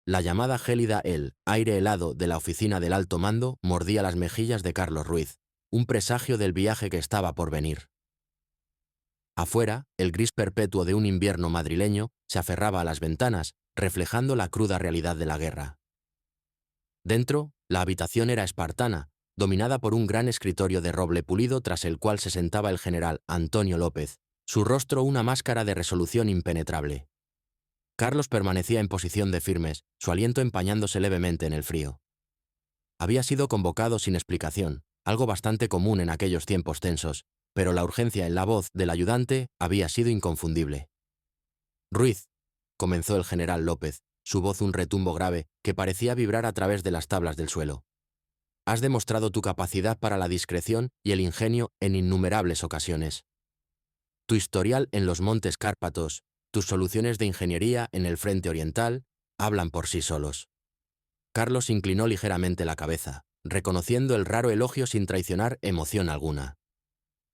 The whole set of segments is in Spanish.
La llamada gélida el aire helado de la oficina del alto mando mordía las mejillas de Carlos Ruiz, un presagio del viaje que estaba por venir. Afuera, el gris perpetuo de un invierno madrileño se aferraba a las ventanas, reflejando la cruda realidad de la guerra. Dentro, la habitación era espartana, dominada por un gran escritorio de roble pulido tras el cual se sentaba el general Antonio López, su rostro una máscara de resolución impenetrable. Carlos permanecía en posición de firmes, su aliento empañándose levemente en el frío. Había sido convocado sin explicación, algo bastante común en aquellos tiempos tensos, pero la urgencia en la voz del ayudante había sido inconfundible. «Ruiz», comenzó el general López, su voz un retumbo grave que parecía vibrar a través de las tablas del suelo. «Has demostrado tu capacidad para la discreción y el ingenio en innumerables ocasiones. Tu historial en los Montes Cárpatos, tus soluciones de ingeniería en el frente oriental, hablan por sí solos». Carlos inclinó ligeramente la cabeza, reconociendo el raro elogio sin traicionar emoción alguna.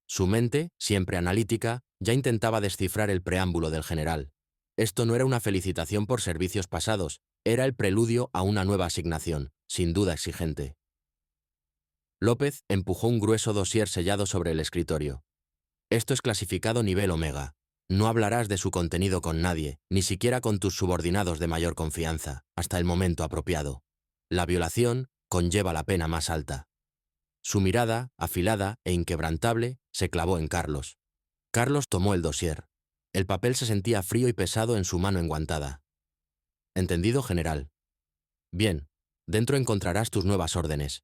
Su mente, siempre analítica, ya intentaba descifrar el preámbulo del general. Esto no era una felicitación por servicios pasados, era el preludio a una nueva asignación, sin duda exigente. López empujó un grueso dossier sellado sobre el escritorio. «Esto es clasificado nivel Omega. No hablarás de su contenido con nadie, ni siquiera con tus subordinados de mayor confianza, hasta el momento apropiado. La violación conlleva la pena más alta». Su mirada, afilada e inquebrantable, se clavó en Carlos. Carlos tomó el dossier. El papel se sentía frío y pesado en su mano enguantada. «Entendido, general. Bien, dentro encontrarás tus nuevas órdenes.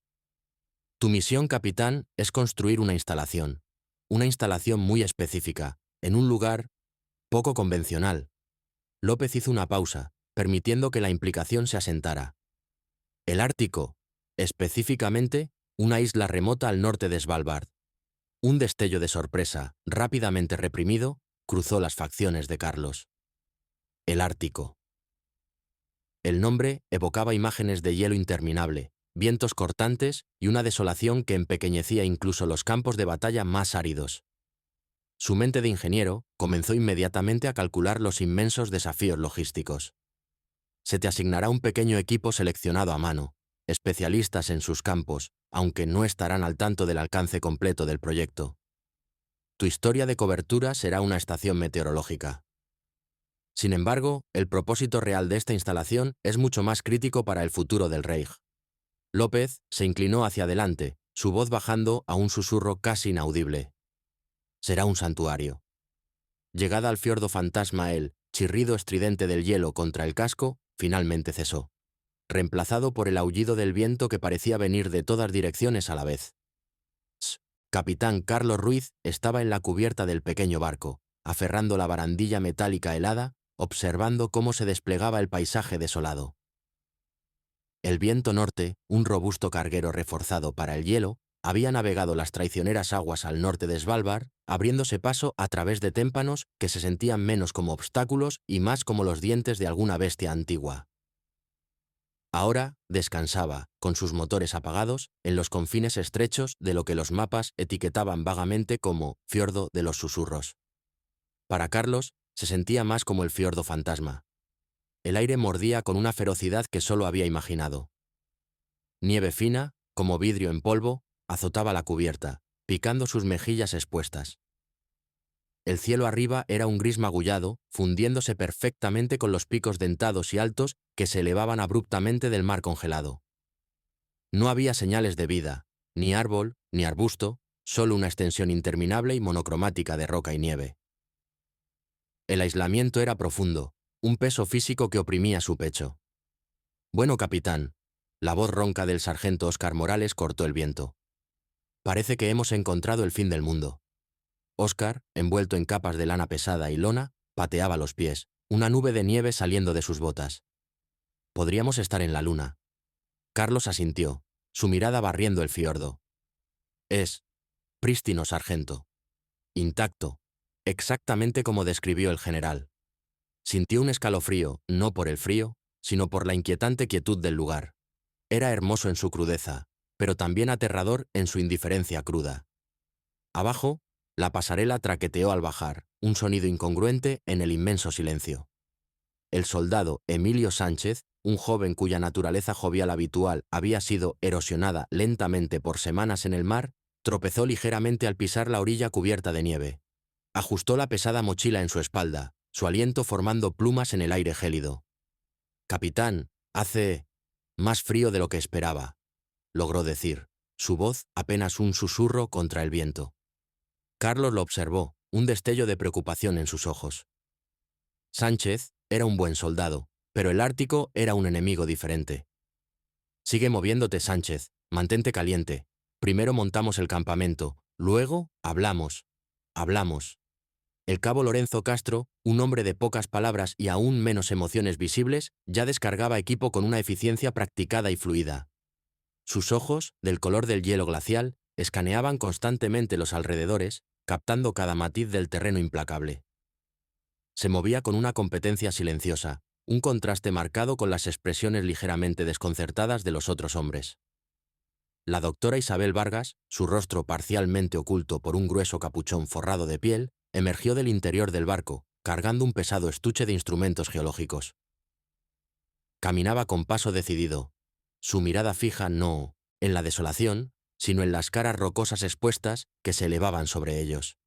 Tu misión, capitán, es construir una instalación muy específica, en un lugar poco convencional». López hizo una pausa, permitiendo que la implicación se asentara. «El Ártico, específicamente, una isla remota al norte de Svalbard». Un destello de sorpresa, rápidamente reprimido, cruzó las facciones de Carlos. El Ártico. El nombre evocaba imágenes de hielo interminable, vientos cortantes y una desolación que empequeñecía incluso los campos de batalla más áridos. Su mente de ingeniero comenzó inmediatamente a calcular los inmensos desafíos logísticos. Se te asignará un pequeño equipo seleccionado a mano, especialistas en sus campos, aunque no estarán al tanto del alcance completo del proyecto. Tu historia de cobertura será una estación meteorológica. Sin embargo, el propósito real de esta instalación es mucho más crítico para el futuro del Reich. López se inclinó hacia adelante, su voz bajando a un susurro casi inaudible. Será un santuario. Llegada al fiordo fantasma, el chirrido estridente del hielo contra el casco finalmente cesó, reemplazado por el aullido del viento que parecía venir de todas direcciones a la vez. Capitán Carlos Ruiz estaba en la cubierta del pequeño barco, aferrando la barandilla metálica helada, observando cómo se desplegaba el paisaje desolado. El viento norte, un robusto carguero reforzado para el hielo, había navegado las traicioneras aguas al norte de Svalbard, abriéndose paso a través de témpanos que se sentían menos como obstáculos y más como los dientes de alguna bestia antigua. Ahora descansaba, con sus motores apagados, en los confines estrechos de lo que los mapas etiquetaban vagamente como fiordo de los susurros. Para Carlos, se sentía más como el fiordo fantasma. El aire mordía con una ferocidad que solo había imaginado. Nieve fina, como vidrio en polvo, azotaba la cubierta, picando sus mejillas expuestas. El cielo arriba era un gris magullado, fundiéndose perfectamente con los picos dentados y altos que se elevaban abruptamente del mar congelado. No había señales de vida, ni árbol, ni arbusto, solo una extensión interminable y monocromática de roca y nieve. El aislamiento era profundo, un peso físico que oprimía su pecho. «Bueno, capitán», la voz ronca del sargento Óscar Morales cortó el viento. «Parece que hemos encontrado el fin del mundo». Óscar, envuelto en capas de lana pesada y lona, pateaba los pies, una nube de nieve saliendo de sus botas. «Podríamos estar en la luna». Carlos asintió, su mirada barriendo el fiordo. «Es prístino, sargento. Intacto, exactamente como describió el general». Sintió un escalofrío, no por el frío, sino por la inquietante quietud del lugar. Era hermoso en su crudeza, pero también aterrador en su indiferencia cruda. Abajo, la pasarela traqueteó al bajar, un sonido incongruente en el inmenso silencio. El soldado Emilio Sánchez, un joven cuya naturaleza jovial habitual había sido erosionada lentamente por semanas en el mar, tropezó ligeramente al pisar la orilla cubierta de nieve. Ajustó la pesada mochila en su espalda, su aliento formando plumas en el aire gélido. «Capitán, hace más frío de lo que esperaba», logró decir, su voz apenas un susurro contra el viento. Carlos lo observó, un destello de preocupación en sus ojos. Sánchez era un buen soldado, pero el Ártico era un enemigo diferente. «Sigue moviéndote, Sánchez, mantente caliente. Primero montamos el campamento, luego hablamos. El cabo Lorenzo Castro, un hombre de pocas palabras y aún menos emociones visibles, ya descargaba equipo con una eficiencia practicada y fluida. Sus ojos, del color del hielo glacial, escaneaban constantemente los alrededores, captando cada matiz del terreno implacable. Se movía con una competencia silenciosa, un contraste marcado con las expresiones ligeramente desconcertadas de los otros hombres. La doctora Isabel Vargas, su rostro parcialmente oculto por un grueso capuchón forrado de piel, emergió del interior del barco, cargando un pesado estuche de instrumentos geológicos. Caminaba con paso decidido, su mirada fija no en la desolación, sino en las caras rocosas expuestas que se elevaban sobre ellos.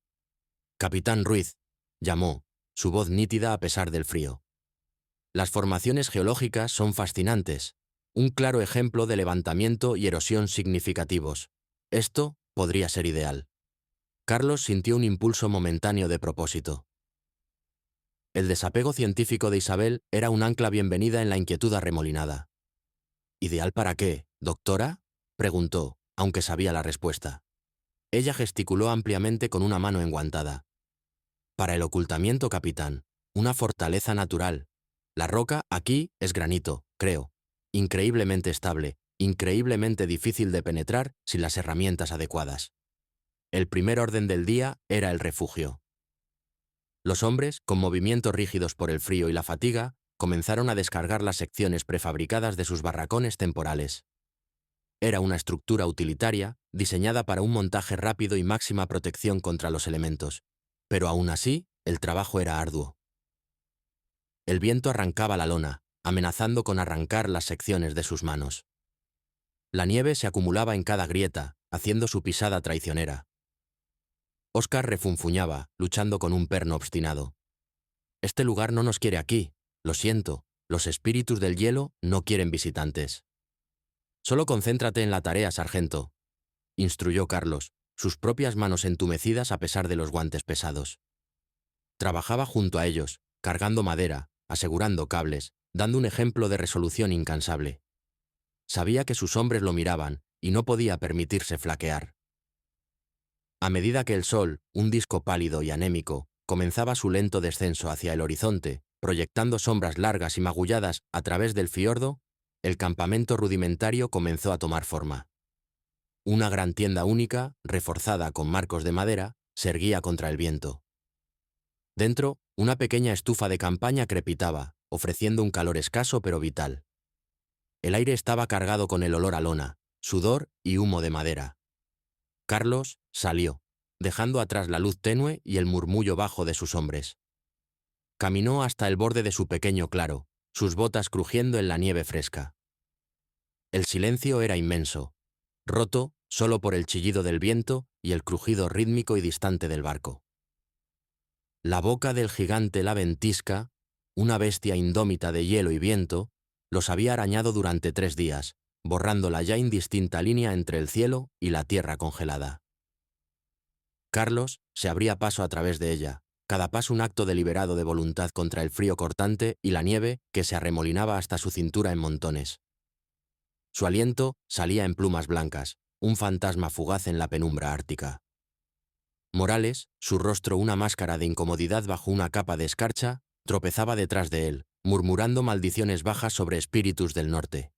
«Capitán Ruiz», llamó, su voz nítida a pesar del frío. «Las formaciones geológicas son fascinantes, un claro ejemplo de levantamiento y erosión significativos. Esto podría ser ideal». Carlos sintió un impulso momentáneo de propósito. El desapego científico de Isabel era un ancla bienvenida en la inquietud arremolinada. «¿Ideal para qué, doctora?», preguntó, aunque sabía la respuesta. Ella gesticuló ampliamente con una mano enguantada. «Para el ocultamiento, capitán, una fortaleza natural. La roca aquí es granito, creo. Increíblemente estable, increíblemente difícil de penetrar sin las herramientas adecuadas». El primer orden del día era el refugio. Los hombres, con movimientos rígidos por el frío y la fatiga, comenzaron a descargar las secciones prefabricadas de sus barracones temporales. Era una estructura utilitaria, diseñada para un montaje rápido y máxima protección contra los elementos. Pero aún así, el trabajo era arduo. El viento arrancaba la lona, amenazando con arrancar las secciones de sus manos. La nieve se acumulaba en cada grieta, haciendo su pisada traicionera. Óscar refunfuñaba, luchando con un perno obstinado. «Este lugar no nos quiere aquí, lo siento, los espíritus del hielo no quieren visitantes». «Solo concéntrate en la tarea, sargento», instruyó Carlos, sus propias manos entumecidas a pesar de los guantes pesados. Trabajaba junto a ellos, cargando madera, asegurando cables, dando un ejemplo de resolución incansable. Sabía que sus hombres lo miraban y no podía permitirse flaquear. A medida que el sol, un disco pálido y anémico, comenzaba su lento descenso hacia el horizonte, proyectando sombras largas y magulladas a través del fiordo, el campamento rudimentario comenzó a tomar forma. Una gran tienda única, reforzada con marcos de madera, se erguía contra el viento. Dentro, una pequeña estufa de campaña crepitaba, ofreciendo un calor escaso pero vital. El aire estaba cargado con el olor a lona, sudor y humo de madera. Carlos salió, dejando atrás la luz tenue y el murmullo bajo de sus hombres. Caminó hasta el borde de su pequeño claro, sus botas crujiendo en la nieve fresca. El silencio era inmenso, roto solo por el chillido del viento y el crujido rítmico y distante del barco. La boca del gigante la ventisca, una bestia indómita de hielo y viento, los había arañado durante 3 días, borrando la ya indistinta línea entre el cielo y la tierra congelada. Carlos se abría paso a través de ella, cada paso un acto deliberado de voluntad contra el frío cortante y la nieve que se arremolinaba hasta su cintura en montones. Su aliento salía en plumas blancas, un fantasma fugaz en la penumbra ártica. Morales, su rostro una máscara de incomodidad bajo una capa de escarcha, tropezaba detrás de él, murmurando maldiciones bajas sobre espíritus del norte.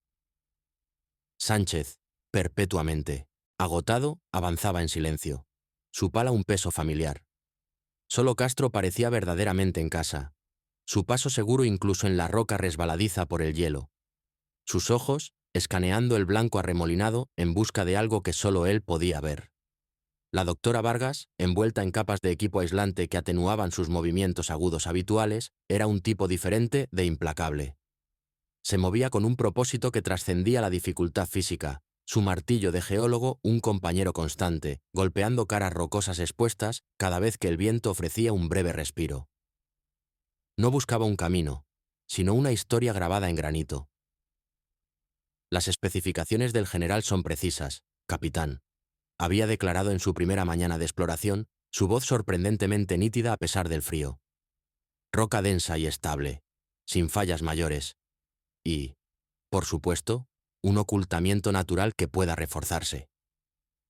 Sánchez, perpetuamente, agotado, avanzaba en silencio, su pala un peso familiar. Solo Castro parecía verdaderamente en casa, su paso seguro incluso en la roca resbaladiza por el hielo. Sus ojos, escaneando el blanco arremolinado en busca de algo que solo él podía ver. La doctora Vargas, envuelta en capas de equipo aislante que atenuaban sus movimientos agudos habituales, era un tipo diferente de implacable. Se movía con un propósito que trascendía la dificultad física, su martillo de geólogo un compañero constante, golpeando caras rocosas expuestas cada vez que el viento ofrecía un breve respiro. No buscaba un camino, sino una historia grabada en granito. Las especificaciones del general son precisas, capitán. Había declarado en su primera mañana de exploración, su voz sorprendentemente nítida a pesar del frío. Roca densa y estable, sin fallas mayores. Y, por supuesto, un ocultamiento natural que pueda reforzarse.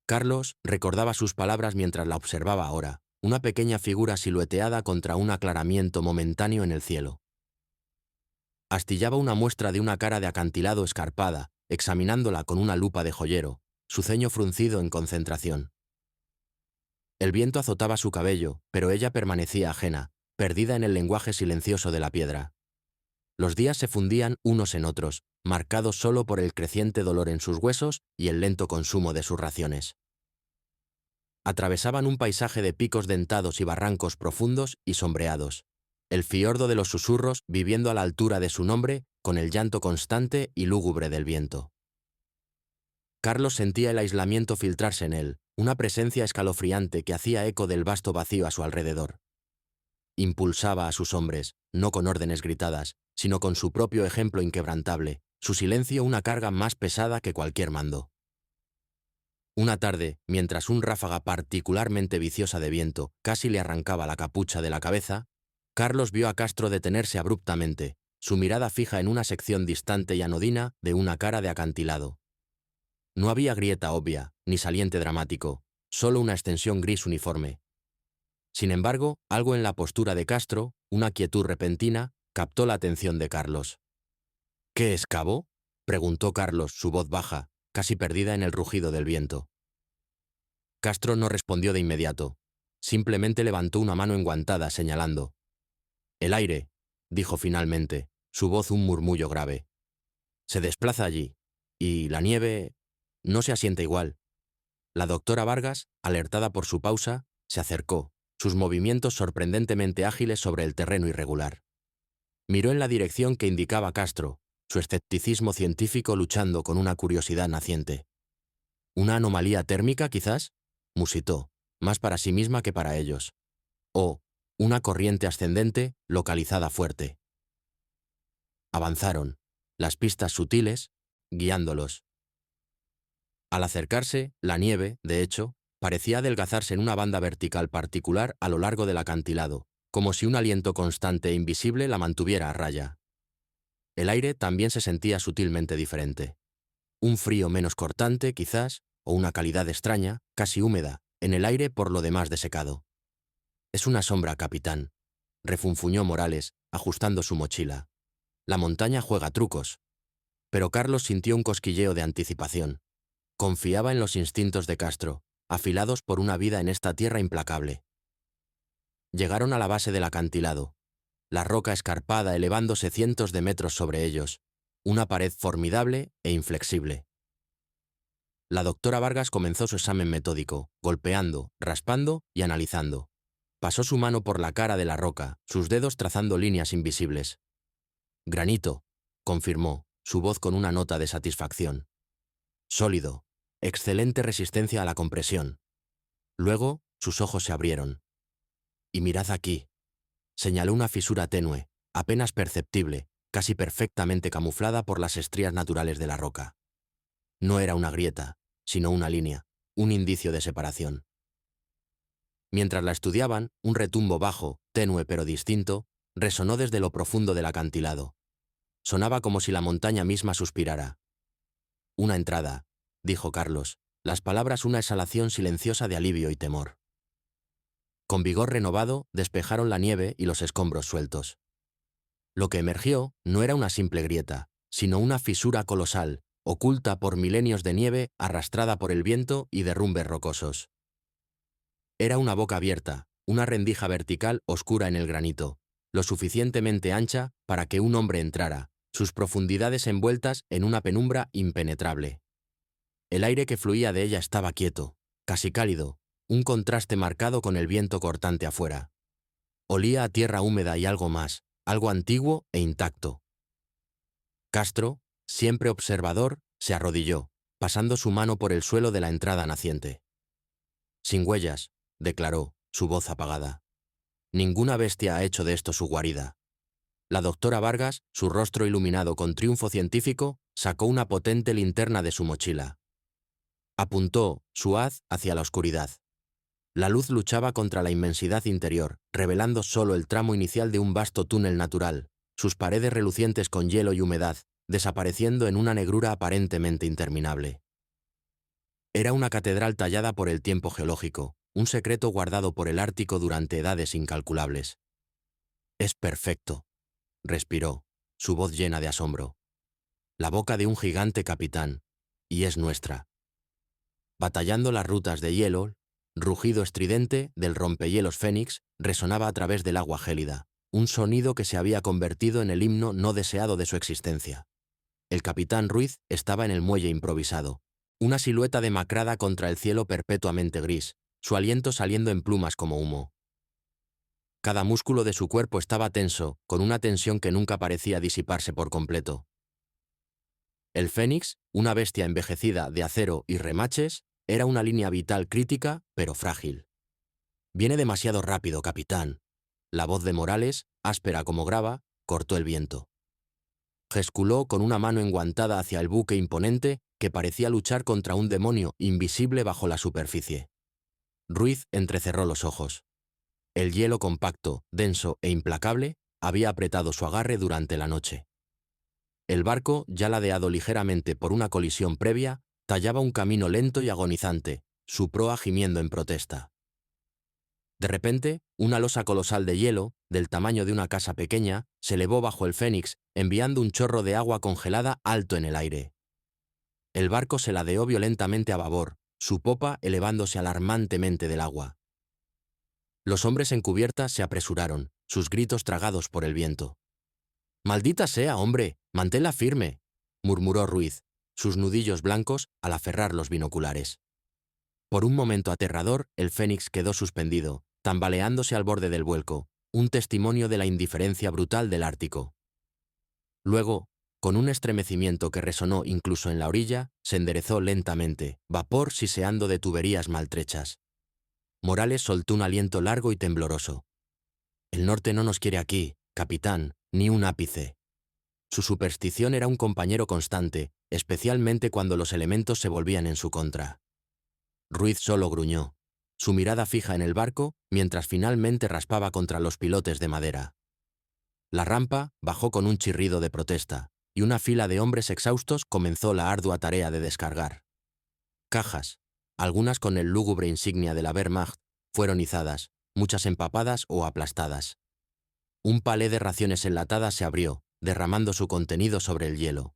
Carlos recordaba sus palabras mientras la observaba ahora, una pequeña figura silueteada contra un aclaramiento momentáneo en el cielo. Astillaba una muestra de una cara de acantilado escarpada, examinándola con una lupa de joyero, su ceño fruncido en concentración. El viento azotaba su cabello, pero ella permanecía ajena, perdida en el lenguaje silencioso de la piedra. Los días se fundían unos en otros, marcados solo por el creciente dolor en sus huesos y el lento consumo de sus raciones. Atravesaban un paisaje de picos dentados y barrancos profundos y sombreados. El fiordo de los susurros viviendo a la altura de su nombre con el llanto constante y lúgubre del viento. Carlos sentía el aislamiento filtrarse en él, una presencia escalofriante que hacía eco del vasto vacío a su alrededor. Impulsaba a sus hombres, no con órdenes gritadas, sino con su propio ejemplo inquebrantable, su silencio una carga más pesada que cualquier mando. Una tarde, mientras un ráfaga particularmente viciosa de viento casi le arrancaba la capucha de la cabeza, Carlos vio a Castro detenerse abruptamente, su mirada fija en una sección distante y anodina de una cara de acantilado. No había grieta obvia, ni saliente dramático, solo una extensión gris uniforme. Sin embargo, algo en la postura de Castro, una quietud repentina, captó la atención de Carlos. ¿Qué es, cabo?, preguntó Carlos, su voz baja, casi perdida en el rugido del viento. Castro no respondió de inmediato. Simplemente levantó una mano enguantada, señalando. «El aire», dijo finalmente, su voz un murmullo grave. «Se desplaza allí, y la nieve no se asienta igual». La doctora Vargas, alertada por su pausa, se acercó, sus movimientos sorprendentemente ágiles sobre el terreno irregular. Miró en la dirección que indicaba Castro, su escepticismo científico luchando con una curiosidad naciente. «¿Una anomalía térmica, quizás?», musitó, más para sí misma que para ellos. «O una corriente ascendente localizada fuerte». Avanzaron, las pistas sutiles, guiándolos. Al acercarse, la nieve, de hecho, parecía adelgazarse en una banda vertical particular a lo largo del acantilado, como si un aliento constante e invisible la mantuviera a raya. El aire también se sentía sutilmente diferente. Un frío menos cortante, quizás, o una calidad extraña, casi húmeda, en el aire por lo demás desecado. «Es una sombra, capitán», refunfuñó Morales, ajustando su mochila. «La montaña juega trucos». Pero Carlos sintió un cosquilleo de anticipación. Confiaba en los instintos de Castro, afilados por una vida en esta tierra implacable. Llegaron a la base del acantilado, la roca escarpada elevándose cientos de metros sobre ellos, una pared formidable e inflexible. La doctora Vargas comenzó su examen metódico, golpeando, raspando y analizando. Pasó su mano por la cara de la roca, sus dedos trazando líneas invisibles. «Granito», confirmó, su voz con una nota de satisfacción. «Sólido, excelente resistencia a la compresión». Luego, sus ojos se abrieron. «Y mirad aquí», señaló una fisura tenue, apenas perceptible, casi perfectamente camuflada por las estrías naturales de la roca. No era una grieta, sino una línea, un indicio de separación. Mientras la estudiaban, un retumbo bajo, tenue pero distinto, resonó desde lo profundo del acantilado. Sonaba como si la montaña misma suspirara. «Una entrada», dijo Carlos, las palabras una exhalación silenciosa de alivio y temor. Con vigor renovado, despejaron la nieve y los escombros sueltos. Lo que emergió no era una simple grieta, sino una fisura colosal, oculta por milenios de nieve arrastrada por el viento y derrumbes rocosos. Era una boca abierta, una rendija vertical oscura en el granito, lo suficientemente ancha para que un hombre entrara, sus profundidades envueltas en una penumbra impenetrable. El aire que fluía de ella estaba quieto, casi cálido, un contraste marcado con el viento cortante afuera. Olía a tierra húmeda y algo más, algo antiguo e intacto. Castro, siempre observador, se arrodilló, pasando su mano por el suelo de la entrada naciente. Sin huellas, declaró, su voz apagada. Ninguna bestia ha hecho de esto su guarida. La doctora Vargas, su rostro iluminado con triunfo científico, sacó una potente linterna de su mochila. Apuntó su haz hacia la oscuridad. La luz luchaba contra la inmensidad interior, revelando solo el tramo inicial de un vasto túnel natural, sus paredes relucientes con hielo y humedad, desapareciendo en una negrura aparentemente interminable. Era una catedral tallada por el tiempo geológico, un secreto guardado por el Ártico durante edades incalculables. «Es perfecto», respiró, su voz llena de asombro. «La boca de un gigante capitán, y es nuestra». Batallando las rutas de hielo, rugido estridente del rompehielos Fénix resonaba a través del agua gélida, un sonido que se había convertido en el himno no deseado de su existencia. El capitán Ruiz estaba en el muelle improvisado, una silueta demacrada contra el cielo perpetuamente gris, su aliento saliendo en plumas como humo. Cada músculo de su cuerpo estaba tenso, con una tensión que nunca parecía disiparse por completo. El Fénix, una bestia envejecida de acero y remaches, era una línea vital crítica, pero frágil. «Viene demasiado rápido, capitán». La voz de Morales, áspera como grava, cortó el viento. Gesculó con una mano enguantada hacia el buque imponente que parecía luchar contra un demonio invisible bajo la superficie. Ruiz entrecerró los ojos. El hielo compacto, denso e implacable había apretado su agarre durante la noche. El barco, ya ladeado ligeramente por una colisión previa, tallaba un camino lento y agonizante, su proa gimiendo en protesta. De repente, una losa colosal de hielo, del tamaño de una casa pequeña, se elevó bajo el Fénix, enviando un chorro de agua congelada alto en el aire. El barco se ladeó violentamente a babor, su popa elevándose alarmantemente del agua. Los hombres en cubierta se apresuraron, sus gritos tragados por el viento. «¡Maldita sea, hombre! ¡Manténla firme!», murmuró Ruiz, sus nudillos blancos al aferrar los binoculares. Por un momento aterrador, el Fénix quedó suspendido, tambaleándose al borde del vuelco, un testimonio de la indiferencia brutal del Ártico. Luego, con un estremecimiento que resonó incluso en la orilla, se enderezó lentamente, vapor siseando de tuberías maltrechas. Morales soltó un aliento largo y tembloroso. «El norte no nos quiere aquí, capitán, ni un ápice». Su superstición era un compañero constante, especialmente cuando los elementos se volvían en su contra. Ruiz solo gruñó, su mirada fija en el barco, mientras finalmente raspaba contra los pilotes de madera. La rampa bajó con un chirrido de protesta, y una fila de hombres exhaustos comenzó la ardua tarea de descargar. Cajas, algunas con el lúgubre insignia de la Wehrmacht, fueron izadas, muchas empapadas o aplastadas. Un palé de raciones enlatadas se abrió, derramando su contenido sobre el hielo.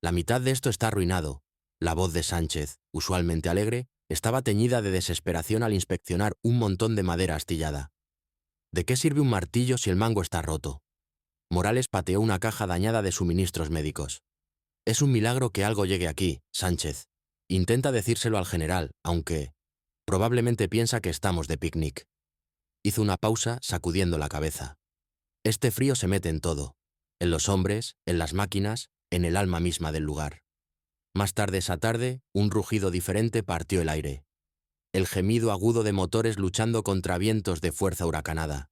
«La mitad de esto está arruinado». La voz de Sánchez, usualmente alegre, estaba teñida de desesperación al inspeccionar un montón de madera astillada. «¿De qué sirve un martillo si el mango está roto?». Morales pateó una caja dañada de suministros médicos. «Es un milagro que algo llegue aquí, Sánchez. Intenta decírselo al general, aunque probablemente piensa que estamos de picnic». Hizo una pausa, sacudiendo la cabeza. «Este frío se mete en todo, en los hombres, en las máquinas, en el alma misma del lugar». Más tarde esa tarde, un rugido diferente partió el aire. El gemido agudo de motores luchando contra vientos de fuerza huracanada.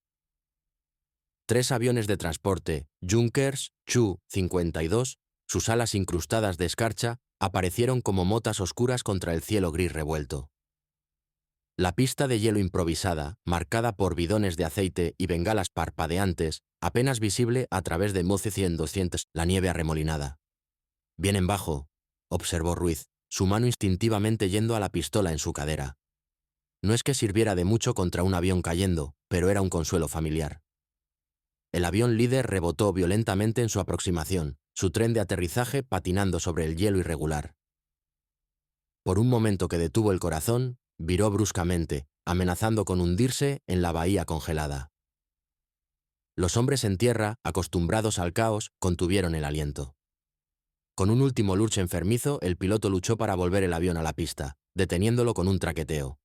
3 aviones de transporte, Junkers Chu-52, sus alas incrustadas de escarcha, aparecieron como motas oscuras contra el cielo gris revuelto. La pista de hielo improvisada, marcada por bidones de aceite y bengalas parpadeantes, apenas visible a través de Moce 100-200, la nieve arremolinada. «Vienen bajo», observó Ruiz, su mano instintivamente yendo a la pistola en su cadera. No es que sirviera de mucho contra un avión cayendo, pero era un consuelo familiar. El avión líder rebotó violentamente en su aproximación, su tren de aterrizaje patinando sobre el hielo irregular. Por un momento que detuvo el corazón, viró bruscamente, amenazando con hundirse en la bahía congelada. Los hombres en tierra, acostumbrados al caos, contuvieron el aliento. Con un último lurch enfermizo, el piloto luchó para volver el avión a la pista, deteniéndolo con un traqueteo.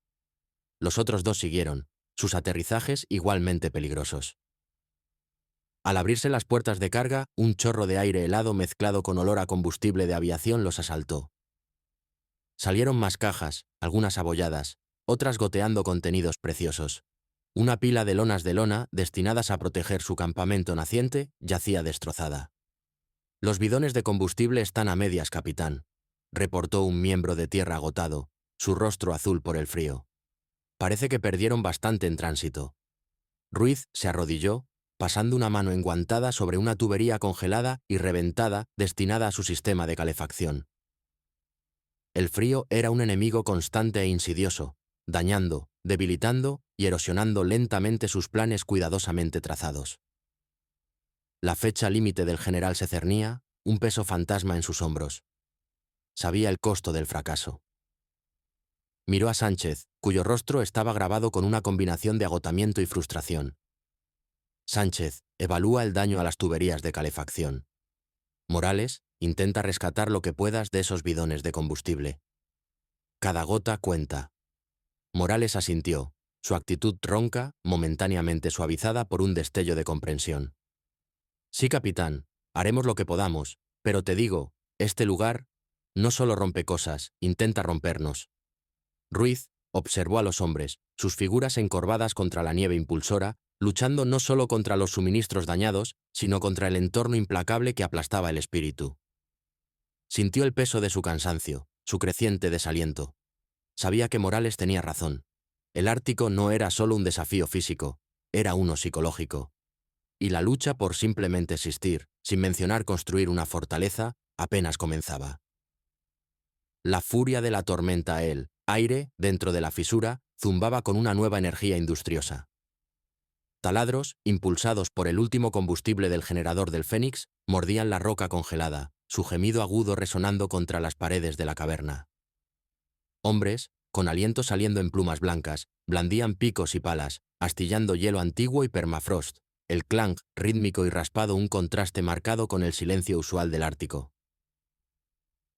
Los otros dos siguieron, sus aterrizajes igualmente peligrosos. Al abrirse las puertas de carga, un chorro de aire helado mezclado con olor a combustible de aviación los asaltó. Salieron más cajas, algunas abolladas, otras goteando contenidos preciosos. Una pila de lonas de lona, destinadas a proteger su campamento naciente, yacía destrozada. «Los bidones de combustible están a medias, capitán», reportó un miembro de tierra agotado, su rostro azul por el frío. «Parece que perdieron bastante en tránsito». Ruiz se arrodilló, pasando una mano enguantada sobre una tubería congelada y reventada destinada a su sistema de calefacción. El frío era un enemigo constante e insidioso, dañando, debilitando y erosionando lentamente sus planes cuidadosamente trazados. La fecha límite del general se cernía, un peso fantasma en sus hombros. Sabía el costo del fracaso. Miró a Sánchez, cuyo rostro estaba grabado con una combinación de agotamiento y frustración. Sánchez, evalúa el daño a las tuberías de calefacción. Morales, intenta rescatar lo que puedas de esos bidones de combustible. Cada gota cuenta. Morales asintió, su actitud ronca, momentáneamente suavizada por un destello de comprensión. «Sí, capitán, haremos lo que podamos, pero te digo, este lugar no solo rompe cosas, intenta rompernos». Ruiz observó a los hombres, sus figuras encorvadas contra la nieve impulsora, luchando no solo contra los suministros dañados, sino contra el entorno implacable que aplastaba el espíritu. Sintió el peso de su cansancio, su creciente desaliento. Sabía que Morales tenía razón. El Ártico no era solo un desafío físico, era uno psicológico. Y la lucha por simplemente existir, sin mencionar construir una fortaleza, apenas comenzaba. La furia de la tormenta, el aire, dentro de la fisura, zumbaba con una nueva energía industriosa. Taladros, impulsados por el último combustible del generador del Fénix, mordían la roca congelada, su gemido agudo resonando contra las paredes de la caverna. Hombres, con aliento saliendo en plumas blancas, blandían picos y palas, astillando hielo antiguo y permafrost, el clang rítmico y raspado un contraste marcado con el silencio usual del Ártico.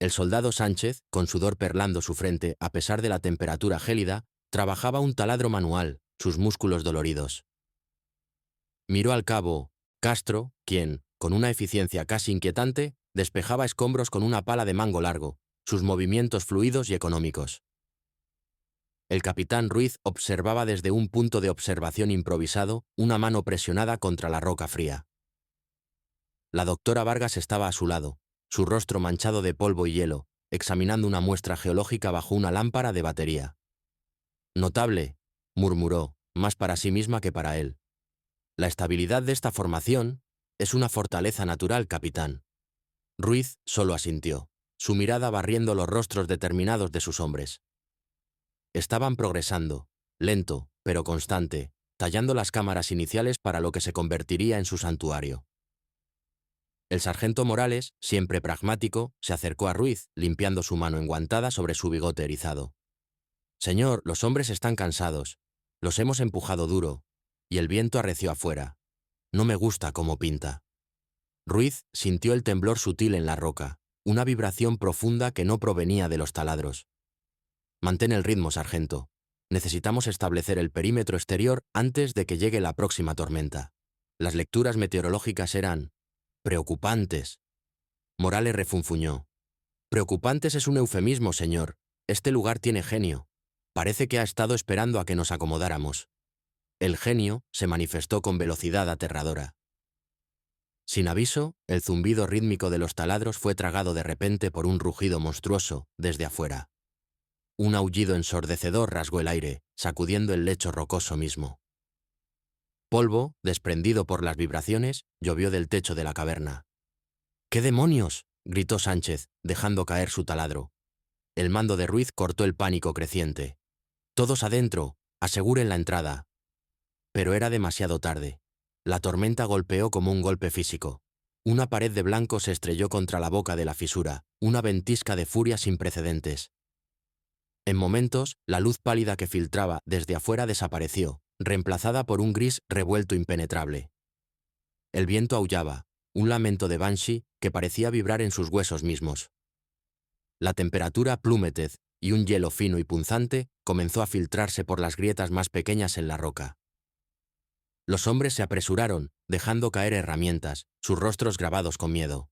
El soldado Sánchez, con sudor perlando su frente a pesar de la temperatura gélida, trabajaba un taladro manual, sus músculos doloridos. Miró al cabo Castro, quien, con una eficiencia casi inquietante, despejaba escombros con una pala de mango largo, sus movimientos fluidos y económicos. El capitán Ruiz observaba desde un punto de observación improvisado una mano presionada contra la roca fría. La doctora Vargas estaba a su lado, su rostro manchado de polvo y hielo, examinando una muestra geológica bajo una lámpara de batería. «Notable», murmuró, más para sí misma que para él. «La estabilidad de esta formación es una fortaleza natural, capitán». Ruiz solo asintió, su mirada barriendo los rostros determinados de sus hombres. Estaban progresando, lento, pero constante, tallando las cámaras iniciales para lo que se convertiría en su santuario. El sargento Morales, siempre pragmático, se acercó a Ruiz, limpiando su mano enguantada sobre su bigote erizado. «Señor, los hombres están cansados. Los hemos empujado duro, y el viento arreció afuera. No me gusta cómo pinta». Ruiz sintió el temblor sutil en la roca, una vibración profunda que no provenía de los taladros. «Mantén el ritmo, sargento. Necesitamos establecer el perímetro exterior antes de que llegue la próxima tormenta». Las lecturas meteorológicas eran preocupantes. Morales refunfuñó. «Preocupantes es un eufemismo, señor. Este lugar tiene genio. Parece que ha estado esperando a que nos acomodáramos». El genio se manifestó con velocidad aterradora. Sin aviso, el zumbido rítmico de los taladros fue tragado de repente por un rugido monstruoso desde afuera. Un aullido ensordecedor rasgó el aire, sacudiendo el lecho rocoso mismo. Polvo, desprendido por las vibraciones, llovió del techo de la caverna. «¡Qué demonios!», gritó Sánchez, dejando caer su taladro. El mando de Ruiz cortó el pánico creciente. «Todos adentro, aseguren la entrada». Pero era demasiado tarde. La tormenta golpeó como un golpe físico. Una pared de blanco se estrelló contra la boca de la fisura, una ventisca de furia sin precedentes. En momentos, la luz pálida que filtraba desde afuera desapareció, reemplazada por un gris revuelto impenetrable. El viento aullaba, un lamento de Banshee que parecía vibrar en sus huesos mismos. La temperatura plummetez y un hielo fino y punzante comenzó a filtrarse por las grietas más pequeñas en la roca. Los hombres se apresuraron, dejando caer herramientas, sus rostros grabados con miedo.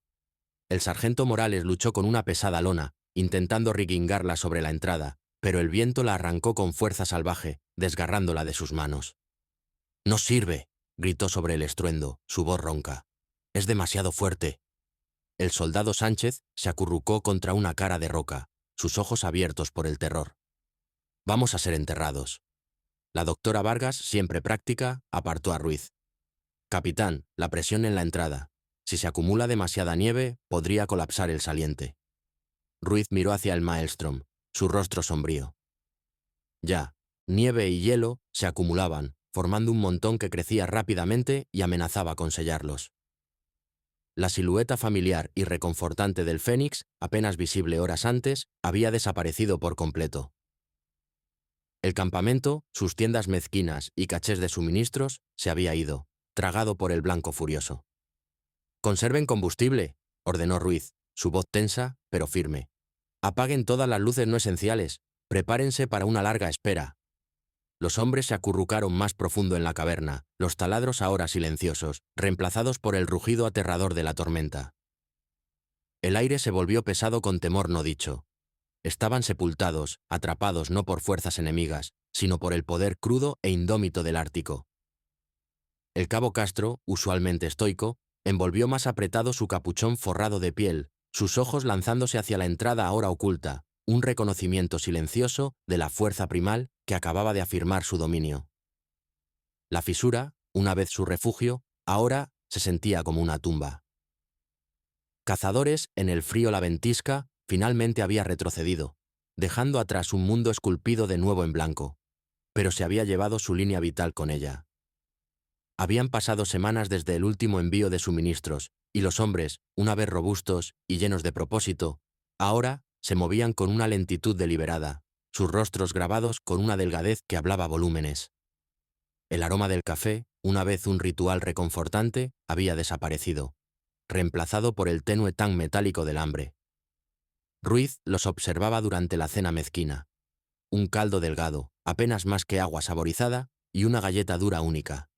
El sargento Morales luchó con una pesada lona, intentando rigingarla sobre la entrada, pero el viento la arrancó con fuerza salvaje, desgarrándola de sus manos. «¡No sirve!», gritó sobre el estruendo, su voz ronca. «Es demasiado fuerte». El soldado Sánchez se acurrucó contra una cara de roca, sus ojos abiertos por el terror. «Vamos a ser enterrados». La doctora Vargas, siempre práctica, apartó a Ruiz. «Capitán, la presión en la entrada. Si se acumula demasiada nieve, podría colapsar el saliente». Ruiz miró hacia el maelstrom, su rostro sombrío. Ya, nieve y hielo se acumulaban, formando un montón que crecía rápidamente y amenazaba con sellarlos. La silueta familiar y reconfortante del Fénix, apenas visible horas antes, había desaparecido por completo. El campamento, sus tiendas mezquinas y cachés de suministros, se había ido, tragado por el blanco furioso. «Conserven combustible», ordenó Ruiz, su voz tensa, pero firme. «Apaguen todas las luces no esenciales. Prepárense para una larga espera». Los hombres se acurrucaron más profundo en la caverna, los taladros ahora silenciosos, reemplazados por el rugido aterrador de la tormenta. El aire se volvió pesado con temor no dicho. Estaban sepultados, atrapados no por fuerzas enemigas, sino por el poder crudo e indómito del Ártico. El cabo Castro, usualmente estoico, envolvió más apretado su capuchón forrado de piel, sus ojos lanzándose hacia la entrada ahora oculta, un reconocimiento silencioso de la fuerza primal que acababa de afirmar su dominio. La fisura, una vez su refugio, ahora se sentía como una tumba. Cazadores, en el frío la ventisca, finalmente había retrocedido, dejando atrás un mundo esculpido de nuevo en blanco, pero se había llevado su línea vital con ella. Habían pasado semanas desde el último envío de suministros, y los hombres, una vez robustos y llenos de propósito, ahora se movían con una lentitud deliberada, sus rostros grabados con una delgadez que hablaba volúmenes. El aroma del café, una vez un ritual reconfortante, había desaparecido, reemplazado por el tenue tan metálico del hambre. Ruiz los observaba durante la cena mezquina. Un caldo delgado, apenas más que agua saborizada, y una galleta dura única.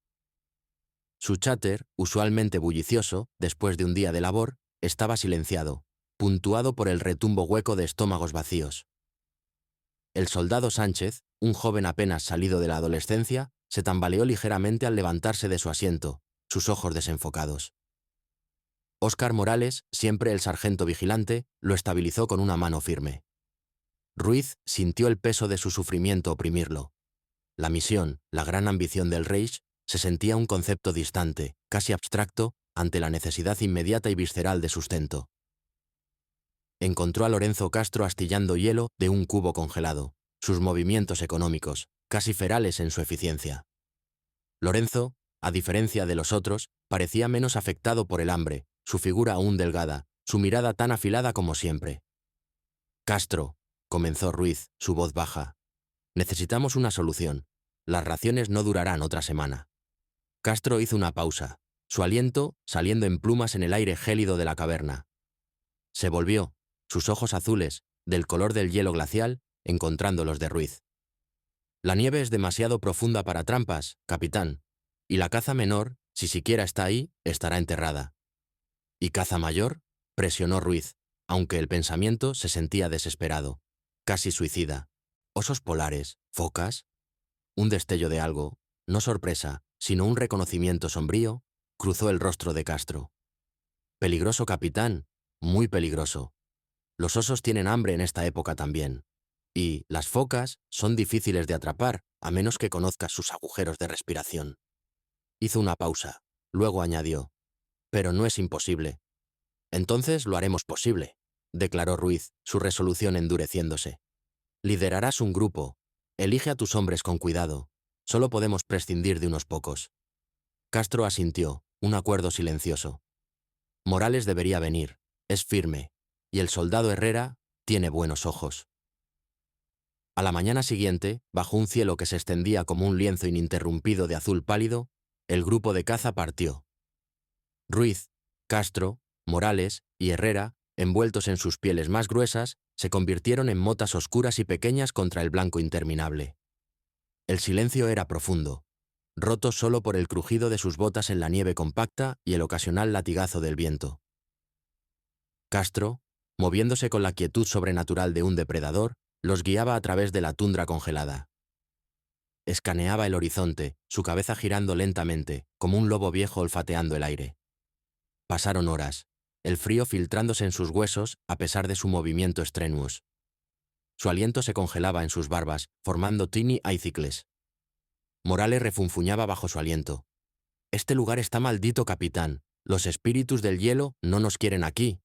Su cháter, usualmente bullicioso, después de un día de labor, estaba silenciado, puntuado por el retumbo hueco de estómagos vacíos. El soldado Sánchez, un joven apenas salido de la adolescencia, se tambaleó ligeramente al levantarse de su asiento, sus ojos desenfocados. Óscar Morales, siempre el sargento vigilante, lo estabilizó con una mano firme. Ruiz sintió el peso de su sufrimiento oprimirlo. La misión, la gran ambición del Reich, se sentía un concepto distante, casi abstracto, ante la necesidad inmediata y visceral de sustento. Encontró a Lorenzo Castro astillando hielo de un cubo congelado, sus movimientos económicos, casi ferales en su eficiencia. Lorenzo, a diferencia de los otros, parecía menos afectado por el hambre, su figura aún delgada, su mirada tan afilada como siempre. «Castro», comenzó Ruiz, su voz baja, «necesitamos una solución. Las raciones no durarán otra semana». Castro hizo una pausa, su aliento saliendo en plumas en el aire gélido de la caverna. Se volvió, sus ojos azules, del color del hielo glacial, encontrando los de Ruiz. «La nieve es demasiado profunda para trampas, capitán, y la caza menor, si siquiera está ahí, estará enterrada». «¿Y caza mayor?», presionó Ruiz, aunque el pensamiento se sentía desesperado, casi suicida. «Osos polares, focas». Un destello de algo, no sorpresa, sino un reconocimiento sombrío, cruzó el rostro de Castro. «Peligroso, capitán, muy peligroso. Los osos tienen hambre en esta época también. Y las focas son difíciles de atrapar, a menos que conozcas sus agujeros de respiración». Hizo una pausa, luego añadió: «Pero no es imposible». «Entonces lo haremos posible», declaró Ruiz, su resolución endureciéndose. «Liderarás un grupo. Elige a tus hombres con cuidado. Solo podemos prescindir de unos pocos». Castro asintió, un acuerdo silencioso. «Morales debería venir. Es firme. Y el soldado Herrera tiene buenos ojos». A la mañana siguiente, bajo un cielo que se extendía como un lienzo ininterrumpido de azul pálido, el grupo de caza partió. Ruiz, Castro, Morales y Herrera envueltos en sus pieles más gruesas, se convirtieron en motas oscuras y pequeñas contra el blanco interminable. El silencio era profundo, roto solo por el crujido de sus botas en la nieve compacta y el ocasional latigazo del viento. Castro, moviéndose con la quietud sobrenatural de un depredador, los guiaba a través de la tundra congelada. Escaneaba el horizonte, su cabeza girando lentamente, como un lobo viejo olfateando el aire. Pasaron horas, el frío filtrándose en sus huesos a pesar de su movimiento strenuous. Su aliento se congelaba en sus barbas, formando tiny icicles. Morales refunfuñaba bajo su aliento. «Este lugar está maldito, capitán. Los espíritus del hielo no nos quieren aquí».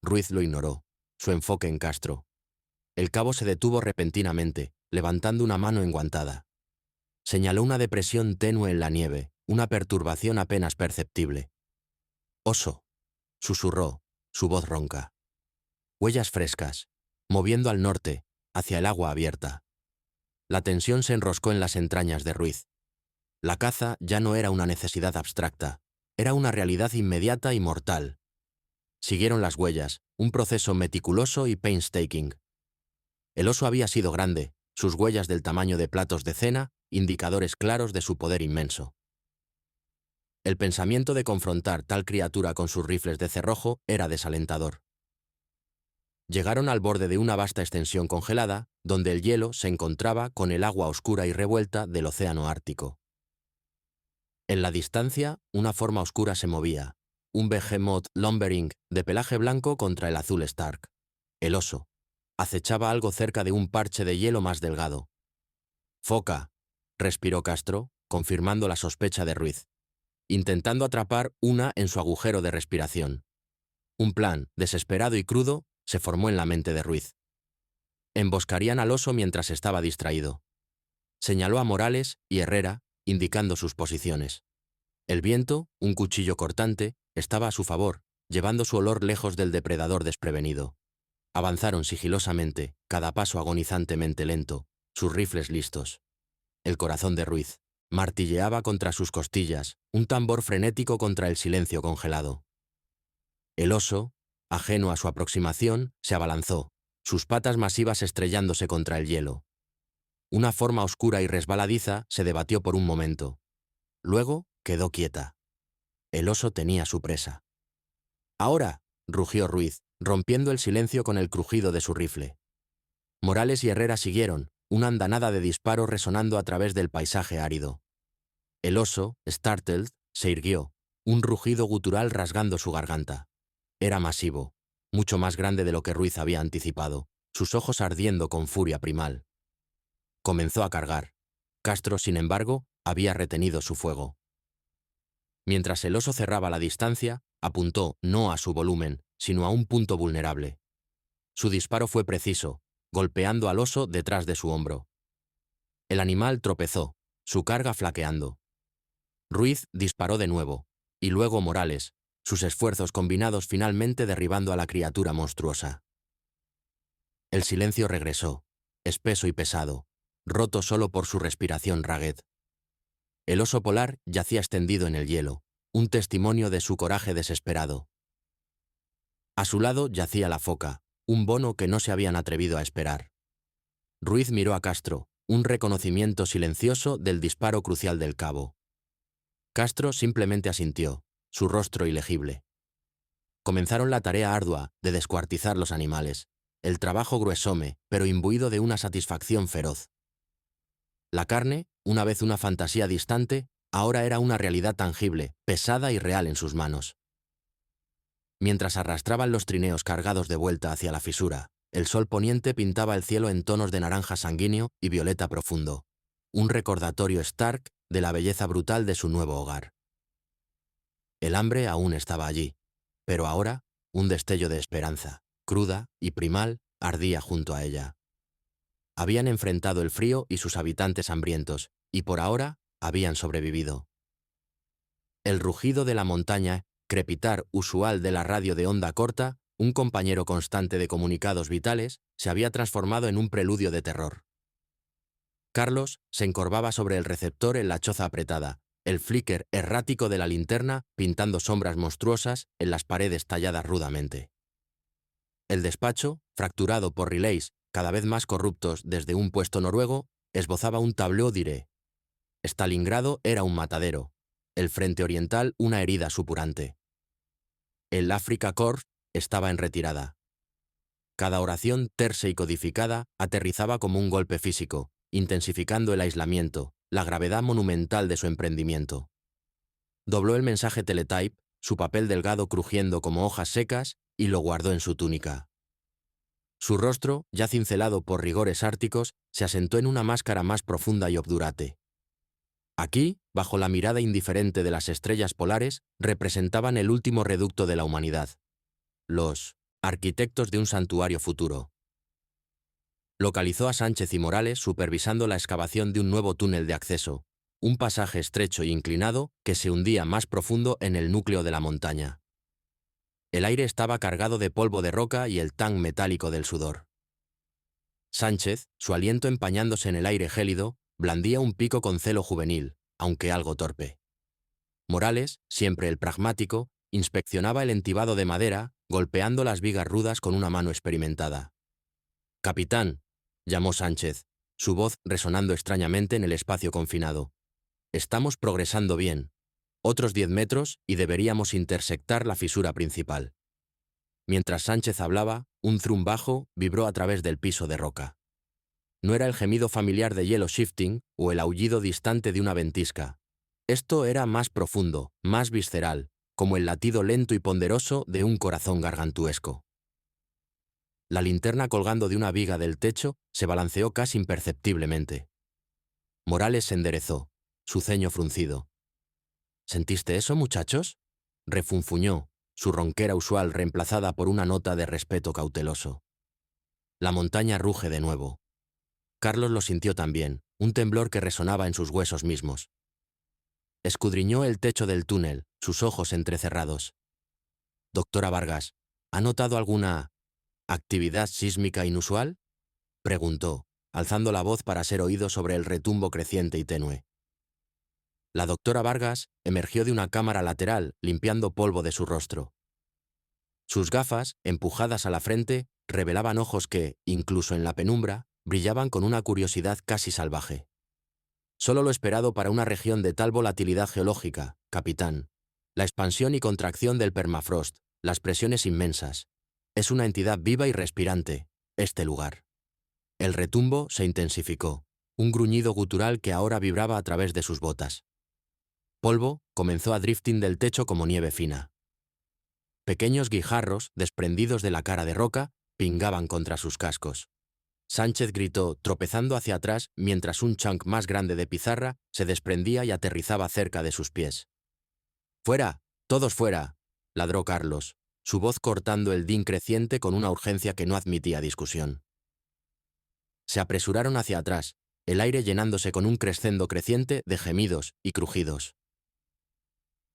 Ruiz lo ignoró, su enfoque en Castro. El cabo se detuvo repentinamente, levantando una mano enguantada. Señaló una depresión tenue en la nieve, una perturbación apenas perceptible. «Oso», susurró, su voz ronca. Huellas frescas, moviendo al norte, hacia el agua abierta. La tensión se enroscó en las entrañas de Ruiz. La caza ya no era una necesidad abstracta, era una realidad inmediata y mortal. Siguieron las huellas, un proceso meticuloso y painstaking. El oso había sido grande, sus huellas del tamaño de platos de cena, indicadores claros de su poder inmenso. El pensamiento de confrontar tal criatura con sus rifles de cerrojo era desalentador. Llegaron al borde de una vasta extensión congelada, donde el hielo se encontraba con el agua oscura y revuelta del océano Ártico. En la distancia, una forma oscura se movía, un behemoth lumbering de pelaje blanco contra el azul Stark. El oso acechaba algo cerca de un parche de hielo más delgado. «Foca», respiró Castro, confirmando la sospecha de Ruiz, intentando atrapar una en su agujero de respiración. Un plan, desesperado y crudo, se formó en la mente de Ruiz. Emboscarían al oso mientras estaba distraído. Señaló a Morales y Herrera, indicando sus posiciones. El viento, un cuchillo cortante, estaba a su favor, llevando su olor lejos del depredador desprevenido. Avanzaron sigilosamente, cada paso agonizantemente lento, sus rifles listos. El corazón de Ruiz martilleaba contra sus costillas, un tambor frenético contra el silencio congelado. El oso, ajeno a su aproximación, se abalanzó, sus patas masivas estrellándose contra el hielo. Una forma oscura y resbaladiza se debatió por un momento. Luego quedó quieta. El oso tenía su presa. «Ahora», rugió Ruiz, rompiendo el silencio con el crujido de su rifle. Morales y Herrera siguieron, una andanada de disparos resonando a través del paisaje árido. El oso, startled, se irguió, un rugido gutural rasgando su garganta. Era masivo, mucho más grande de lo que Ruiz había anticipado, sus ojos ardiendo con furia primal. Comenzó a cargar. Castro, sin embargo, había retenido su fuego. Mientras el oso cerraba la distancia, apuntó no a su volumen, sino a un punto vulnerable. Su disparo fue preciso, golpeando al oso detrás de su hombro. El animal tropezó, su carga flaqueando. Ruiz disparó de nuevo, y luego Morales, sus esfuerzos combinados finalmente derribando a la criatura monstruosa. El silencio regresó, espeso y pesado, roto solo por su respiración raguet. El oso polar yacía extendido en el hielo, un testimonio de su coraje desesperado. A su lado yacía la foca, un bono que no se habían atrevido a esperar. Ruiz miró a Castro, un reconocimiento silencioso del disparo crucial del cabo. Castro simplemente asintió, su rostro ilegible. Comenzaron la tarea ardua de descuartizar los animales, el trabajo gruesome, pero imbuido de una satisfacción feroz. La carne, una vez una fantasía distante, ahora era una realidad tangible, pesada y real en sus manos. Mientras arrastraban los trineos cargados de vuelta hacia la fisura, el sol poniente pintaba el cielo en tonos de naranja sanguíneo y violeta profundo, un recordatorio Stark de la belleza brutal de su nuevo hogar. El hambre aún estaba allí, pero ahora un destello de esperanza, cruda y primal, ardía junto a ella. Habían enfrentado el frío y sus habitantes hambrientos, y por ahora habían sobrevivido. El rugido de la montaña, crepitar usual de la radio de onda corta, un compañero constante de comunicados vitales, se había transformado en un preludio de terror. Carlos se encorvaba sobre el receptor en la choza apretada, el flicker errático de la linterna pintando sombras monstruosas en las paredes talladas rudamente. El despacho, fracturado por relays cada vez más corruptos desde un puesto noruego, esbozaba un tableau d'iré. Stalingrado era un matadero, el frente oriental una herida supurante. El Afrika Korps estaba en retirada. Cada oración tersa y codificada aterrizaba como un golpe físico, intensificando el aislamiento, la gravedad monumental de su emprendimiento. Dobló el mensaje teletype, su papel delgado crujiendo como hojas secas, y lo guardó en su túnica. Su rostro, ya cincelado por rigores árticos, se asentó en una máscara más profunda y obdurate. Aquí, bajo la mirada indiferente de las estrellas polares, representaban el último reducto de la humanidad. Los arquitectos de un santuario futuro. Localizó a Sánchez y Morales supervisando la excavación de un nuevo túnel de acceso, un pasaje estrecho e inclinado que se hundía más profundo en el núcleo de la montaña. El aire estaba cargado de polvo de roca y el tan metálico del sudor. Sánchez, su aliento empañándose en el aire gélido, blandía un pico con celo juvenil, aunque algo torpe. Morales, siempre el pragmático, inspeccionaba el entibado de madera, golpeando las vigas rudas con una mano experimentada. «Capitán», llamó Sánchez, su voz resonando extrañamente en el espacio confinado. «Estamos progresando bien. Otros 10 metros y deberíamos intersectar la fisura principal». Mientras Sánchez hablaba, un thrum bajo vibró a través del piso de roca. No era el gemido familiar de hielo shifting o el aullido distante de una ventisca. Esto era más profundo, más visceral, como el latido lento y ponderoso de un corazón gargantuesco. La linterna colgando de una viga del techo se balanceó casi imperceptiblemente. Morales se enderezó, su ceño fruncido. «¿Sentiste eso, muchachos?», refunfuñó, su ronquera usual reemplazada por una nota de respeto cauteloso. La montaña ruge de nuevo. Carlos lo sintió también, un temblor que resonaba en sus huesos mismos. Escudriñó el techo del túnel, sus ojos entrecerrados. «Doctora Vargas, ¿ha notado alguna actividad sísmica inusual?», preguntó, alzando la voz para ser oído sobre el retumbo creciente y tenue. La doctora Vargas emergió de una cámara lateral, limpiando polvo de su rostro. Sus gafas, empujadas a la frente, revelaban ojos que, incluso en la penumbra, brillaban con una curiosidad casi salvaje. «Solo lo esperado para una región de tal volatilidad geológica, capitán. La expansión y contracción del permafrost, las presiones inmensas. Es una entidad viva y respirante, este lugar». El retumbo se intensificó, un gruñido gutural que ahora vibraba a través de sus botas. Polvo comenzó a drifting del techo como nieve fina. Pequeños guijarros, desprendidos de la cara de roca, pingaban contra sus cascos. Sánchez gritó, tropezando hacia atrás mientras un chunk más grande de pizarra se desprendía y aterrizaba cerca de sus pies. «¡Fuera! ¡Todos fuera!», ladró Carlos, su voz cortando el din creciente con una urgencia que no admitía discusión. Se apresuraron hacia atrás, el aire llenándose con un crescendo creciente de gemidos y crujidos.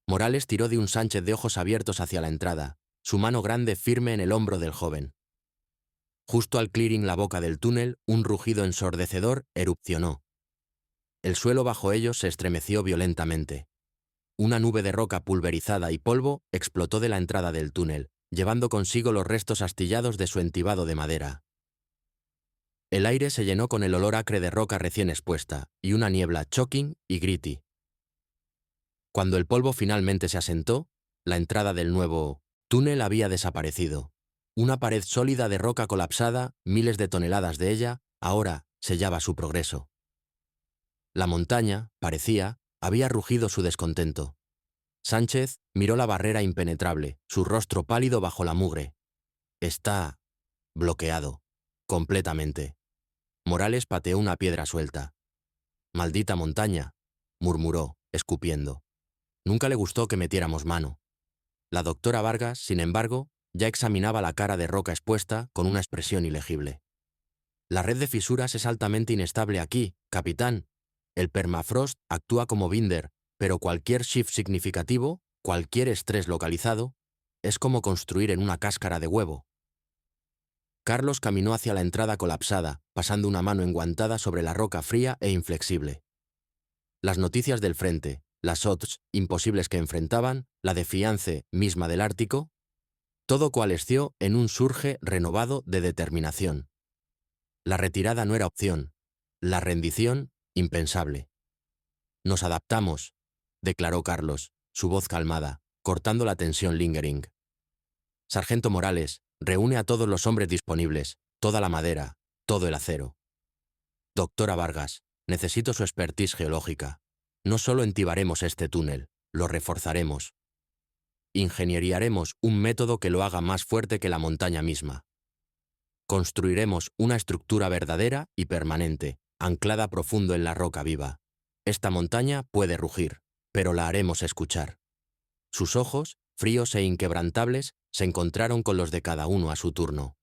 Morales tiró de un Sánchez de ojos abiertos hacia la entrada, su mano grande firme en el hombro del joven. Justo al clearing la boca del túnel, un rugido ensordecedor erupcionó. El suelo bajo ellos se estremeció violentamente. Una nube de roca pulverizada y polvo explotó de la entrada del túnel, llevando consigo los restos astillados de su entibado de madera. El aire se llenó con el olor acre de roca recién expuesta, y una niebla choking y gritty. Cuando el polvo finalmente se asentó, la entrada del nuevo túnel había desaparecido. Una pared sólida de roca colapsada, miles de toneladas de ella, ahora sellaba su progreso. La montaña, parecía, había rugido su descontento. Sánchez miró la barrera impenetrable, su rostro pálido bajo la mugre. «Está bloqueado, completamente». Morales pateó una piedra suelta. «Maldita montaña», murmuró, escupiendo. Nunca le gustó que metiéramos mano. La doctora Vargas, sin embargo, ya examinaba la cara de roca expuesta con una expresión ilegible. «La red de fisuras es altamente inestable aquí, capitán. El permafrost actúa como binder, pero cualquier shift significativo, cualquier estrés localizado, es como construir en una cáscara de huevo». Carlos caminó hacia la entrada colapsada, pasando una mano enguantada sobre la roca fría e inflexible. Las noticias del frente, las odds imposibles que enfrentaban, la defiance misma del Ártico. Todo coalesció en un surge renovado de determinación. La retirada no era opción, la rendición impensable. Nos adaptamos, declaró Carlos, su voz calmada, cortando la tensión lingering. Sargento Morales, reúne a todos los hombres disponibles, toda la madera, todo el acero. Doctora Vargas, necesito su expertise geológica. No solo entibaremos este túnel, lo reforzaremos. Ingenieriaremos un método que lo haga más fuerte que la montaña misma. Construiremos una estructura verdadera y permanente, anclada profundo en la roca viva. Esta montaña puede rugir, pero la haremos escuchar. Sus ojos, fríos e inquebrantables, se encontraron con los de cada uno a su turno.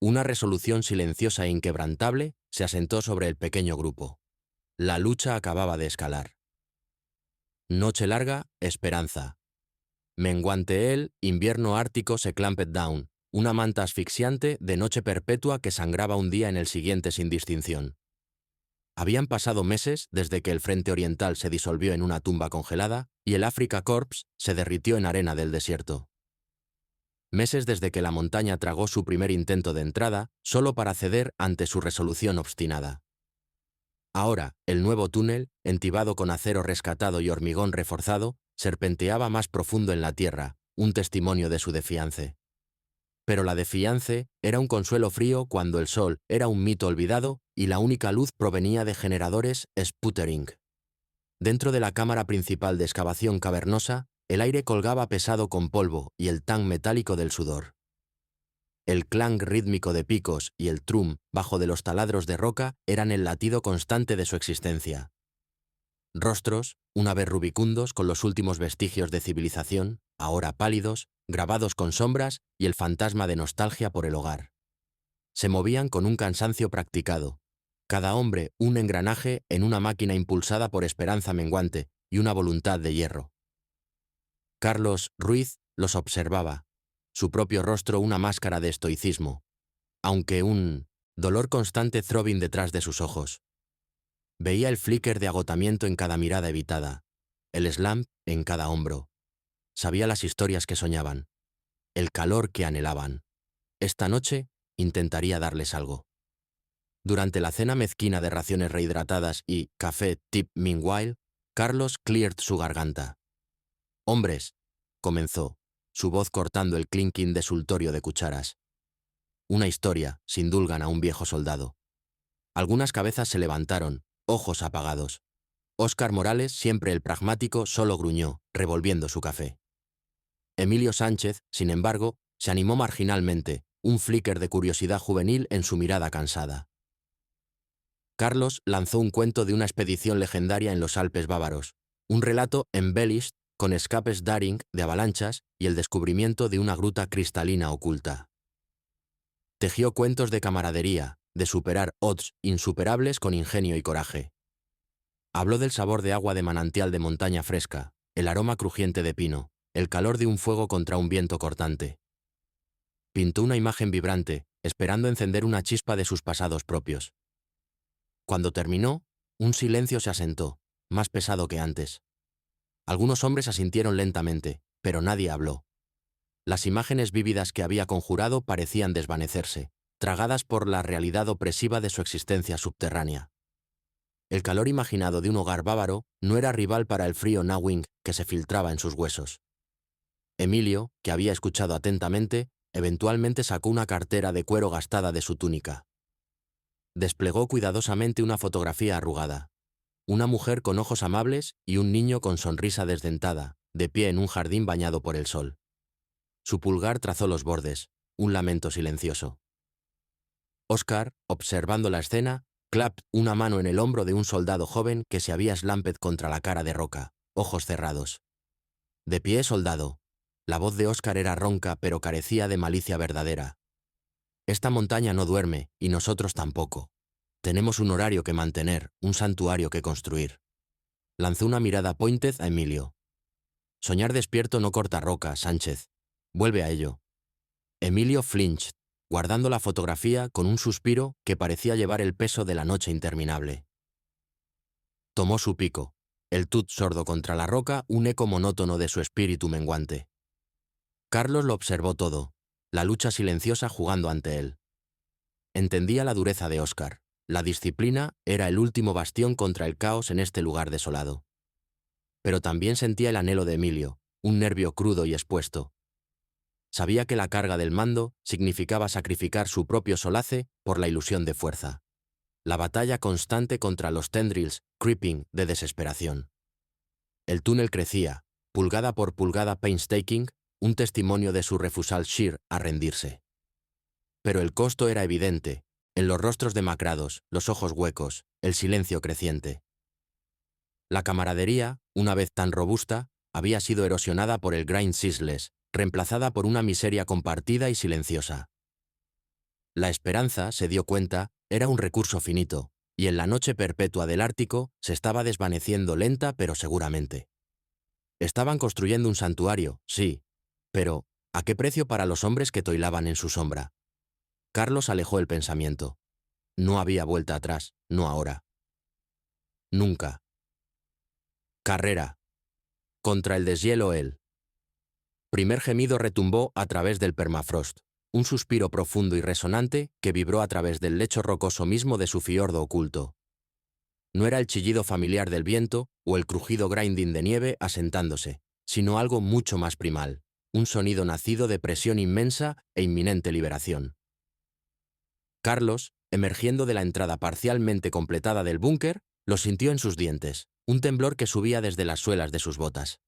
Una resolución silenciosa e inquebrantable se asentó sobre el pequeño grupo. La lucha acababa de escalar. Noche larga, esperanza. Menguante el invierno ártico se clamped down, una manta asfixiante de noche perpetua que sangraba un día en el siguiente sin distinción. Habían pasado meses desde que el frente oriental se disolvió en una tumba congelada y el Africa Corps se derritió en arena del desierto. Meses desde que la montaña tragó su primer intento de entrada, solo para ceder ante su resolución obstinada. Ahora, el nuevo túnel, entibado con acero rescatado y hormigón reforzado, serpenteaba más profundo en la tierra, un testimonio de su defiance. Pero la defiance era un consuelo frío cuando el sol era un mito olvidado y la única luz provenía de generadores sputtering. Dentro de la cámara principal de excavación cavernosa, el aire colgaba pesado con polvo y el tan metálico del sudor. El clang rítmico de picos y el trum bajo de los taladros de roca eran el latido constante de su existencia. Rostros, una vez rubicundos con los últimos vestigios de civilización, ahora pálidos, grabados con sombras y el fantasma de nostalgia por el hogar. Se movían con un cansancio practicado, cada hombre un engranaje en una máquina impulsada por esperanza menguante y una voluntad de hierro. Carlos Ruiz los observaba, su propio rostro una máscara de estoicismo, aunque un dolor constante throbbing detrás de sus ojos. Veía el flicker de agotamiento en cada mirada evitada, el slump en cada hombro. Sabía las historias que soñaban, el calor que anhelaban. Esta noche intentaría darles algo. Durante la cena mezquina de raciones rehidratadas y café tip meanwhile, Carlos cleared su garganta. «Hombres», comenzó, su voz cortando el clinking desultorio de cucharas. Una historia, sindulgan a un viejo soldado. Algunas cabezas se levantaron, ojos apagados. Óscar Morales, siempre el pragmático, solo gruñó, revolviendo su café. Emilio Sánchez, sin embargo, se animó marginalmente, un flicker de curiosidad juvenil en su mirada cansada. Carlos lanzó un cuento de una expedición legendaria en los Alpes bávaros, un relato embellished con escapes daring de avalanchas y el descubrimiento de una gruta cristalina oculta. Tejió cuentos de camaradería, de superar odds insuperables con ingenio y coraje. Habló del sabor de agua de manantial de montaña fresca, el aroma crujiente de pino, el calor de un fuego contra un viento cortante. Pintó una imagen vibrante, esperando encender una chispa de sus pasados propios. Cuando terminó, un silencio se asentó, más pesado que antes. Algunos hombres asintieron lentamente, pero nadie habló. Las imágenes vívidas que había conjurado parecían desvanecerse, tragadas por la realidad opresiva de su existencia subterránea. El calor imaginado de un hogar bávaro no era rival para el frío Nawing que se filtraba en sus huesos. Emilio, que había escuchado atentamente, eventualmente sacó una cartera de cuero gastada de su túnica. Desplegó cuidadosamente una fotografía arrugada. Una mujer con ojos amables y un niño con sonrisa desdentada, de pie en un jardín bañado por el sol. Su pulgar trazó los bordes, un lamento silencioso. Óscar, observando la escena, clapped una mano en el hombro de un soldado joven que se había slamped contra la cara de roca, ojos cerrados. «De pie, soldado». La voz de Óscar era ronca pero carecía de malicia verdadera. «Esta montaña no duerme, y nosotros tampoco. Tenemos un horario que mantener, un santuario que construir». Lanzó una mirada pointed a Emilio. «Soñar despierto no corta roca, Sánchez. Vuelve a ello». Emilio flinched, guardando la fotografía con un suspiro que parecía llevar el peso de la noche interminable. Tomó su pico, el tut sordo contra la roca, un eco monótono de su espíritu menguante. Carlos lo observó todo, la lucha silenciosa jugando ante él. Entendía la dureza de Oscar. La disciplina era el último bastión contra el caos en este lugar desolado. Pero también sentía el anhelo de Emilio, un nervio crudo y expuesto. Sabía que la carga del mando significaba sacrificar su propio solace por la ilusión de fuerza. La batalla constante contra los tendrils, creeping, de desesperación. El túnel crecía, pulgada por pulgada painstaking, un testimonio de su refusal sheer a rendirse. Pero el costo era evidente, en los rostros demacrados, los ojos huecos, el silencio creciente. La camaradería, una vez tan robusta, había sido erosionada por el grind ceaseless, reemplazada por una miseria compartida y silenciosa. La esperanza, se dio cuenta, era un recurso finito, y en la noche perpetua del Ártico se estaba desvaneciendo lenta pero seguramente. Estaban construyendo un santuario, sí, pero ¿a qué precio para los hombres que toilaban en su sombra? Carlos alejó el pensamiento. No había vuelta atrás, no ahora. Nunca. Carrera. Contra el deshielo él. Primer gemido retumbó a través del permafrost, un suspiro profundo y resonante que vibró a través del lecho rocoso mismo de su fiordo oculto. No era el chillido familiar del viento o el crujido grinding de nieve asentándose, sino algo mucho más primal, un sonido nacido de presión inmensa e inminente liberación. Carlos, emergiendo de la entrada parcialmente completada del búnker, lo sintió en sus dientes, un temblor que subía desde las suelas de sus botas.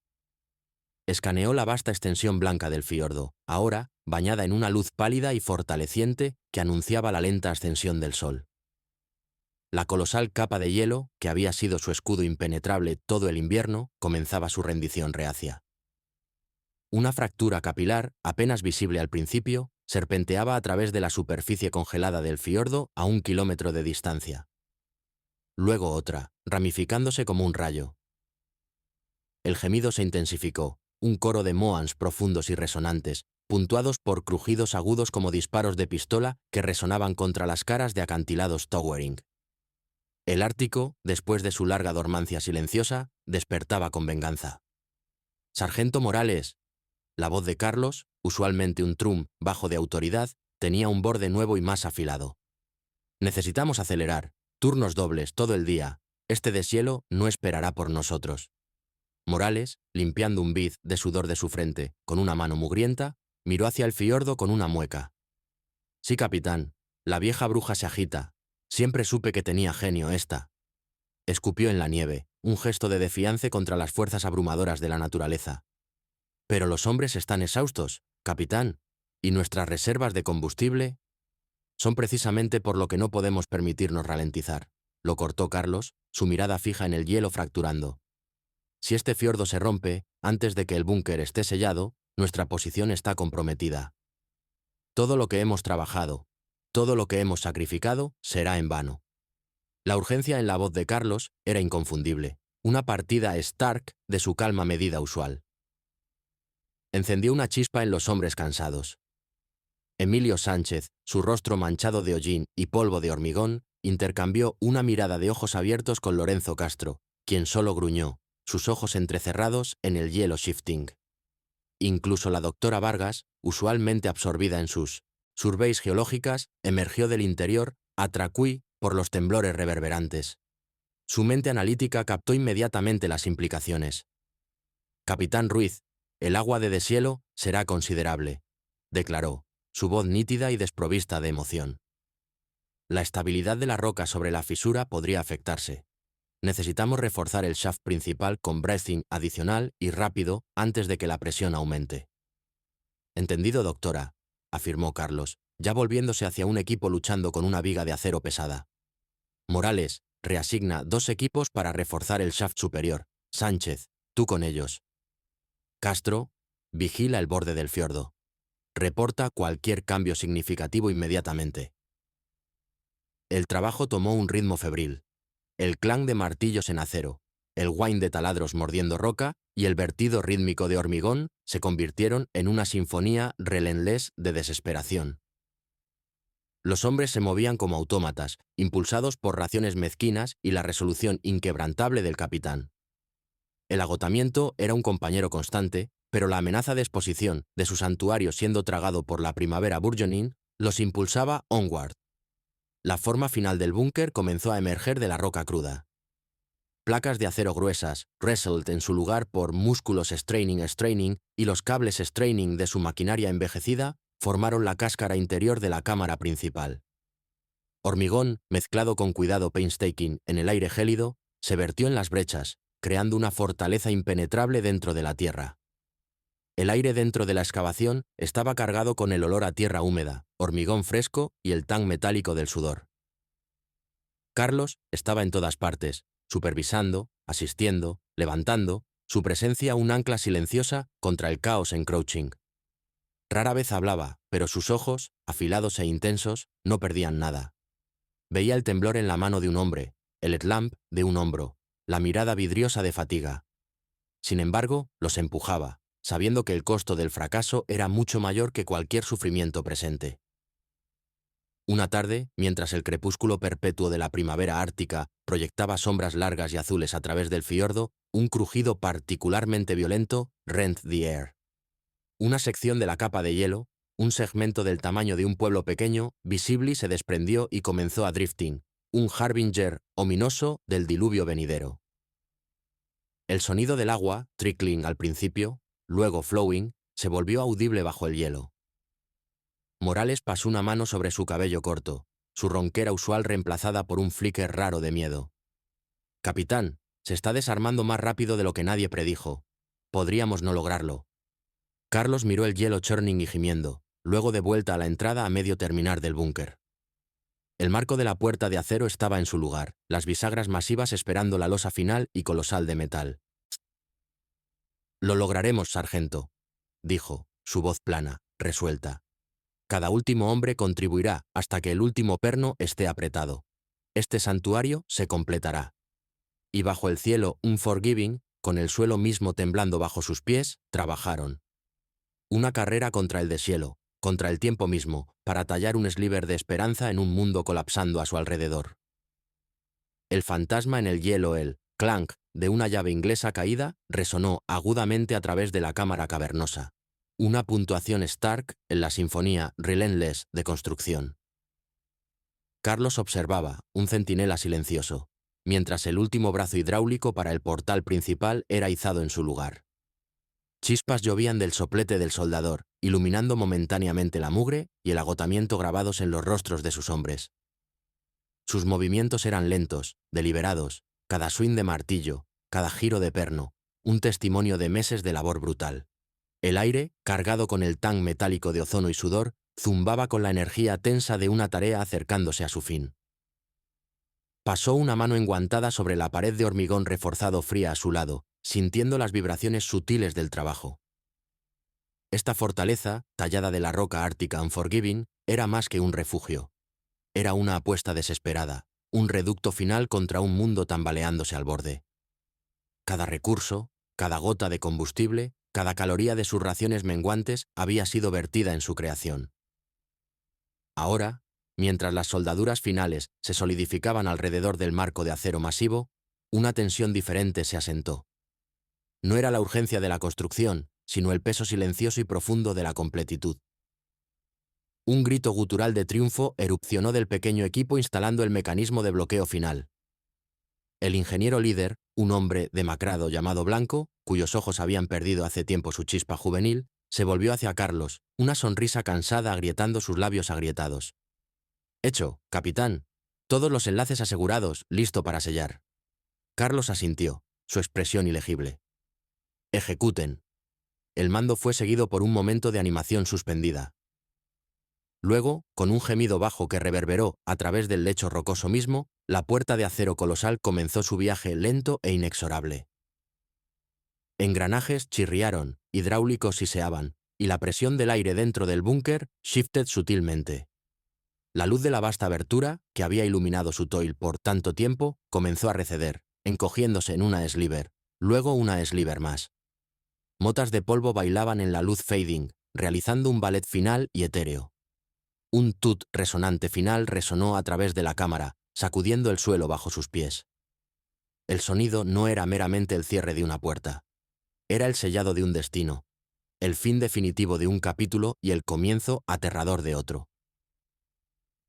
Escaneó la vasta extensión blanca del fiordo, ahora bañada en una luz pálida y fortaleciente que anunciaba la lenta ascensión del sol. La colosal capa de hielo, que había sido su escudo impenetrable todo el invierno, comenzaba su rendición reacia. Una fractura capilar, apenas visible al principio, serpenteaba a través de la superficie congelada del fiordo a 1 kilómetro de distancia. Luego otra, ramificándose como un rayo. El gemido se intensificó, un coro de moans profundos y resonantes, puntuados por crujidos agudos como disparos de pistola que resonaban contra las caras de acantilados towering. El Ártico, después de su larga dormancia silenciosa, despertaba con venganza. «Sargento Morales». La voz de Carlos, usualmente un trum bajo de autoridad, tenía un borde nuevo y más afilado. «Necesitamos acelerar. Turnos dobles todo el día. Este deshielo no esperará por nosotros». Morales, limpiando un biz de sudor de su frente con una mano mugrienta, miró hacia el fiordo con una mueca. «Sí, capitán. La vieja bruja se agita. Siempre supe que tenía genio esta». Escupió en la nieve, un gesto de defiance contra las fuerzas abrumadoras de la naturaleza. «Pero los hombres están exhaustos, capitán, y nuestras reservas de combustible son precisamente por lo que no podemos permitirnos ralentizar», lo cortó Carlos, su mirada fija en el hielo fracturando. «Si este fiordo se rompe, antes de que el búnker esté sellado, nuestra posición está comprometida. Todo lo que hemos trabajado, todo lo que hemos sacrificado, será en vano». La urgencia en la voz de Carlos era inconfundible, una partida Stark de su calma medida usual. Encendió una chispa en los hombres cansados. Emilio Sánchez, su rostro manchado de hollín y polvo de hormigón, intercambió una mirada de ojos abiertos con Lorenzo Castro, quien solo gruñó, sus ojos entrecerrados en el hielo shifting. Incluso la doctora Vargas, usualmente absorbida en sus surveys geológicas, emergió del interior, atracuí por los temblores reverberantes. Su mente analítica captó inmediatamente las implicaciones. «Capitán Ruiz, el agua de deshielo será considerable», declaró, su voz nítida y desprovista de emoción. «La estabilidad de la roca sobre la fisura podría afectarse. Necesitamos reforzar el shaft principal con bracing adicional y rápido antes de que la presión aumente». «Entendido, doctora», afirmó Carlos, ya volviéndose hacia un equipo luchando con una viga de acero pesada. «Morales, reasigna 2 equipos para reforzar el shaft superior. Sánchez, tú con ellos. Castro, vigila el borde del fiordo. Reporta cualquier cambio significativo inmediatamente». El trabajo tomó un ritmo febril. El clan de martillos en acero, el whine de taladros mordiendo roca y el vertido rítmico de hormigón se convirtieron en una sinfonía relentless de desesperación. Los hombres se movían como autómatas, impulsados por raciones mezquinas y la resolución inquebrantable del capitán. El agotamiento era un compañero constante, Pero la amenaza de exposición de su santuario siendo tragado por la primavera burgeoning los impulsaba onward. La forma final del búnker comenzó a emerger de la roca cruda. Placas de acero gruesas, wrestled en su lugar por músculos straining y los cables straining de su maquinaria envejecida, formaron la cáscara interior de la cámara principal. Hormigón, mezclado con cuidado painstaking en el aire gélido, se vertió en las brechas, creando una fortaleza impenetrable dentro de la tierra. El aire dentro de la excavación estaba cargado con el olor a tierra húmeda, hormigón fresco y el tan metálico del sudor. Carlos estaba en todas partes, supervisando, asistiendo, levantando, su presencia un ancla silenciosa contra el caos encroaching. Rara vez hablaba, pero sus ojos, afilados e intensos, no perdían nada. Veía el temblor en la mano de un hombre, el headlamp de un hombro, la mirada vidriosa de fatiga. Sin embargo, los empujaba, sabiendo que el costo del fracaso era mucho mayor que cualquier sufrimiento presente. Una tarde, mientras el crepúsculo perpetuo de la primavera ártica proyectaba sombras largas y azules a través del fiordo, un crujido particularmente violento rent the air. Una sección de la capa de hielo, un segmento del tamaño de un pueblo pequeño, visible se desprendió y comenzó a drifting, un harbinger ominoso del diluvio venidero. El sonido del agua, trickling al principio, luego flowing, se volvió audible bajo el hielo. Morales pasó una mano sobre su cabello corto, su ronquera usual reemplazada por un flicker raro de miedo. «Capitán, se está desarmando más rápido de lo que nadie predijo. Podríamos no lograrlo». Carlos miró el hielo churning y gimiendo, luego de vuelta a la entrada a medio terminar del búnker. El marco de la puerta de acero estaba en su lugar, las bisagras masivas esperando la losa final y colosal de metal. «Lo lograremos, sargento», dijo, su voz plana, resuelta. «Cada último hombre contribuirá hasta que el último perno esté apretado. Este santuario se completará». Y bajo el cielo unforgiving, con el suelo mismo temblando bajo sus pies, trabajaron. Una carrera contra el deshielo, contra el tiempo mismo, para tallar un sliver de esperanza en un mundo colapsando a su alrededor. El fantasma en el hielo, el clank de una llave inglesa caída, resonó agudamente a través de la cámara cavernosa. Una puntuación Stark en la sinfonía Relentless de construcción. Carlos observaba, un centinela silencioso, mientras el último brazo hidráulico para el portal principal era izado en su lugar. Chispas llovían del soplete del soldador, iluminando momentáneamente la mugre y el agotamiento grabados en los rostros de sus hombres. Sus movimientos eran lentos, deliberados, cada swing de martillo, cada giro de perno, un testimonio de meses de labor brutal. El aire, cargado con el tan metálico de ozono y sudor, zumbaba con la energía tensa de una tarea acercándose a su fin. Pasó una mano enguantada sobre la pared de hormigón reforzado fría a su lado, sintiendo las vibraciones sutiles del trabajo. Esta fortaleza, tallada de la roca ártica unforgiving, era más que un refugio. Era una apuesta desesperada, un reducto final contra un mundo tambaleándose al borde. Cada recurso, cada gota de combustible, cada caloría de sus raciones menguantes había sido vertida en su creación. Ahora, mientras las soldaduras finales se solidificaban alrededor del marco de acero masivo, una tensión diferente se asentó. No era la urgencia de la construcción, sino el peso silencioso y profundo de la completitud. Un grito gutural de triunfo erupcionó del pequeño equipo instalando el mecanismo de bloqueo final. El ingeniero líder, un hombre demacrado llamado Blanco, cuyos ojos habían perdido hace tiempo su chispa juvenil, se volvió hacia Carlos, una sonrisa cansada agrietando sus labios agrietados. «Hecho, capitán. Todos los enlaces asegurados, listo para sellar». Carlos asintió, su expresión ilegible. «Ejecuten». El mando fue seguido por un momento de animación suspendida. Luego, con un gemido bajo que reverberó a través del lecho rocoso mismo, la puerta de acero colosal comenzó su viaje lento e inexorable. Engranajes chirriaron, hidráulicos siseaban, y la presión del aire dentro del búnker shifted sutilmente. La luz de la vasta abertura, que había iluminado su toil por tanto tiempo, comenzó a receder, encogiéndose en una sliver, luego una sliver más. Motas de polvo bailaban en la luz fading, realizando un ballet final y etéreo. Un tut resonante final resonó a través de la cámara, sacudiendo el suelo bajo sus pies. El sonido no era meramente el cierre de una puerta. Era el sellado de un destino, el fin definitivo de un capítulo y el comienzo aterrador de otro.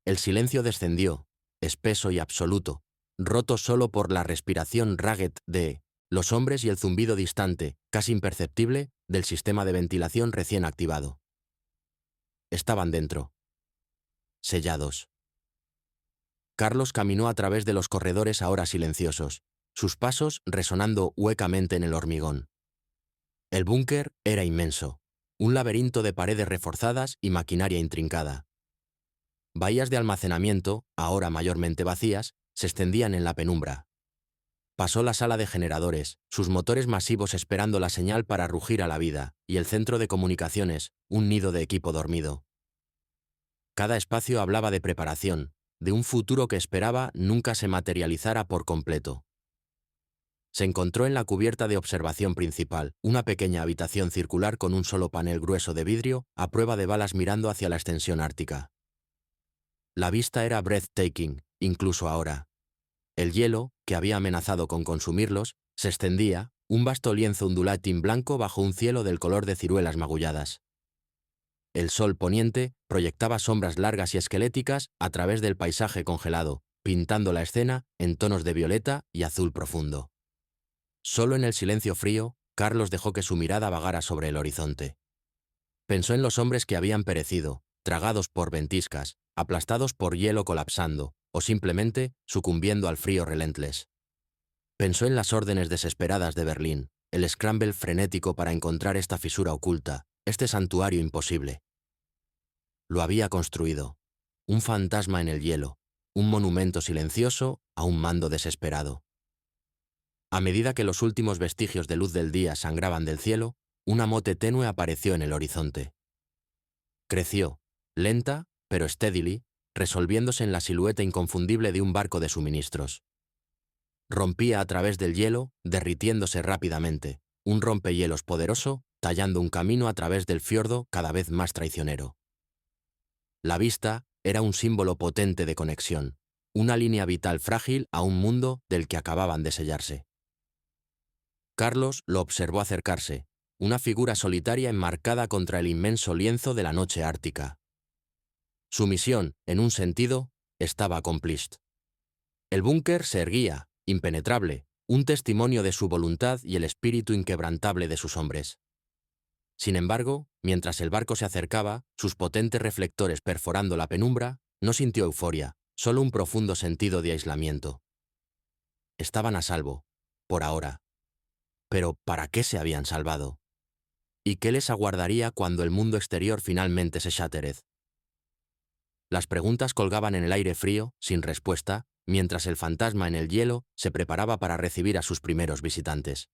El silencio descendió, espeso y absoluto, roto solo por la respiración ragged de los hombres y el zumbido distante, casi imperceptible, del sistema de ventilación recién activado. Estaban dentro. Sellados. Carlos caminó a través de los corredores ahora silenciosos, sus pasos resonando huecamente en el hormigón. El búnker era inmenso, un laberinto de paredes reforzadas y maquinaria intrincada. Bahías de almacenamiento, ahora mayormente vacías, se extendían en la penumbra. Pasó la sala de generadores, sus motores masivos esperando la señal para rugir a la vida, y el centro de comunicaciones, un nido de equipo dormido. Cada espacio hablaba de preparación, de un futuro que esperaba nunca se materializara por completo. Se encontró en la cubierta de observación principal, una pequeña habitación circular con un solo panel grueso de vidrio, a prueba de balas mirando hacia la extensión ártica. La vista era breathtaking, incluso ahora. El hielo, que había amenazado con consumirlos, se extendía, un vasto lienzo ondulátil blanco bajo un cielo del color de ciruelas magulladas. El sol poniente proyectaba sombras largas y esqueléticas a través del paisaje congelado, pintando la escena en tonos de violeta y azul profundo. Solo en el silencio frío, Carlos dejó que su mirada vagara sobre el horizonte. Pensó en los hombres que habían perecido, tragados por ventiscas, aplastados por hielo colapsando, o simplemente sucumbiendo al frío relentless. Pensó en las órdenes desesperadas de Berlín, el scramble frenético para encontrar esta fisura oculta, este santuario imposible. Lo había construido. Un fantasma en el hielo, un monumento silencioso a un mando desesperado. A medida que los últimos vestigios de luz del día sangraban del cielo, una mote tenue apareció en el horizonte. Creció, lenta, pero steadily, resolviéndose en la silueta inconfundible de un barco de suministros. Rompía a través del hielo, derritiéndose rápidamente, un rompehielos poderoso, tallando un camino a través del fiordo cada vez más traicionero. La vista era un símbolo potente de conexión, una línea vital frágil a un mundo del que acababan de sellarse. Carlos lo observó acercarse, una figura solitaria enmarcada contra el inmenso lienzo de la noche ártica. Su misión, en un sentido, estaba accomplished. El búnker se erguía, impenetrable, un testimonio de su voluntad y el espíritu inquebrantable de sus hombres. Sin embargo, mientras el barco se acercaba, sus potentes reflectores perforando la penumbra, no sintió euforia, solo un profundo sentido de aislamiento. Estaban a salvo, por ahora. Pero ¿para qué se habían salvado? ¿Y qué les aguardaría cuando el mundo exterior finalmente se shattered? Las preguntas colgaban en el aire frío, sin respuesta, mientras el fantasma en el hielo se preparaba para recibir a sus primeros visitantes.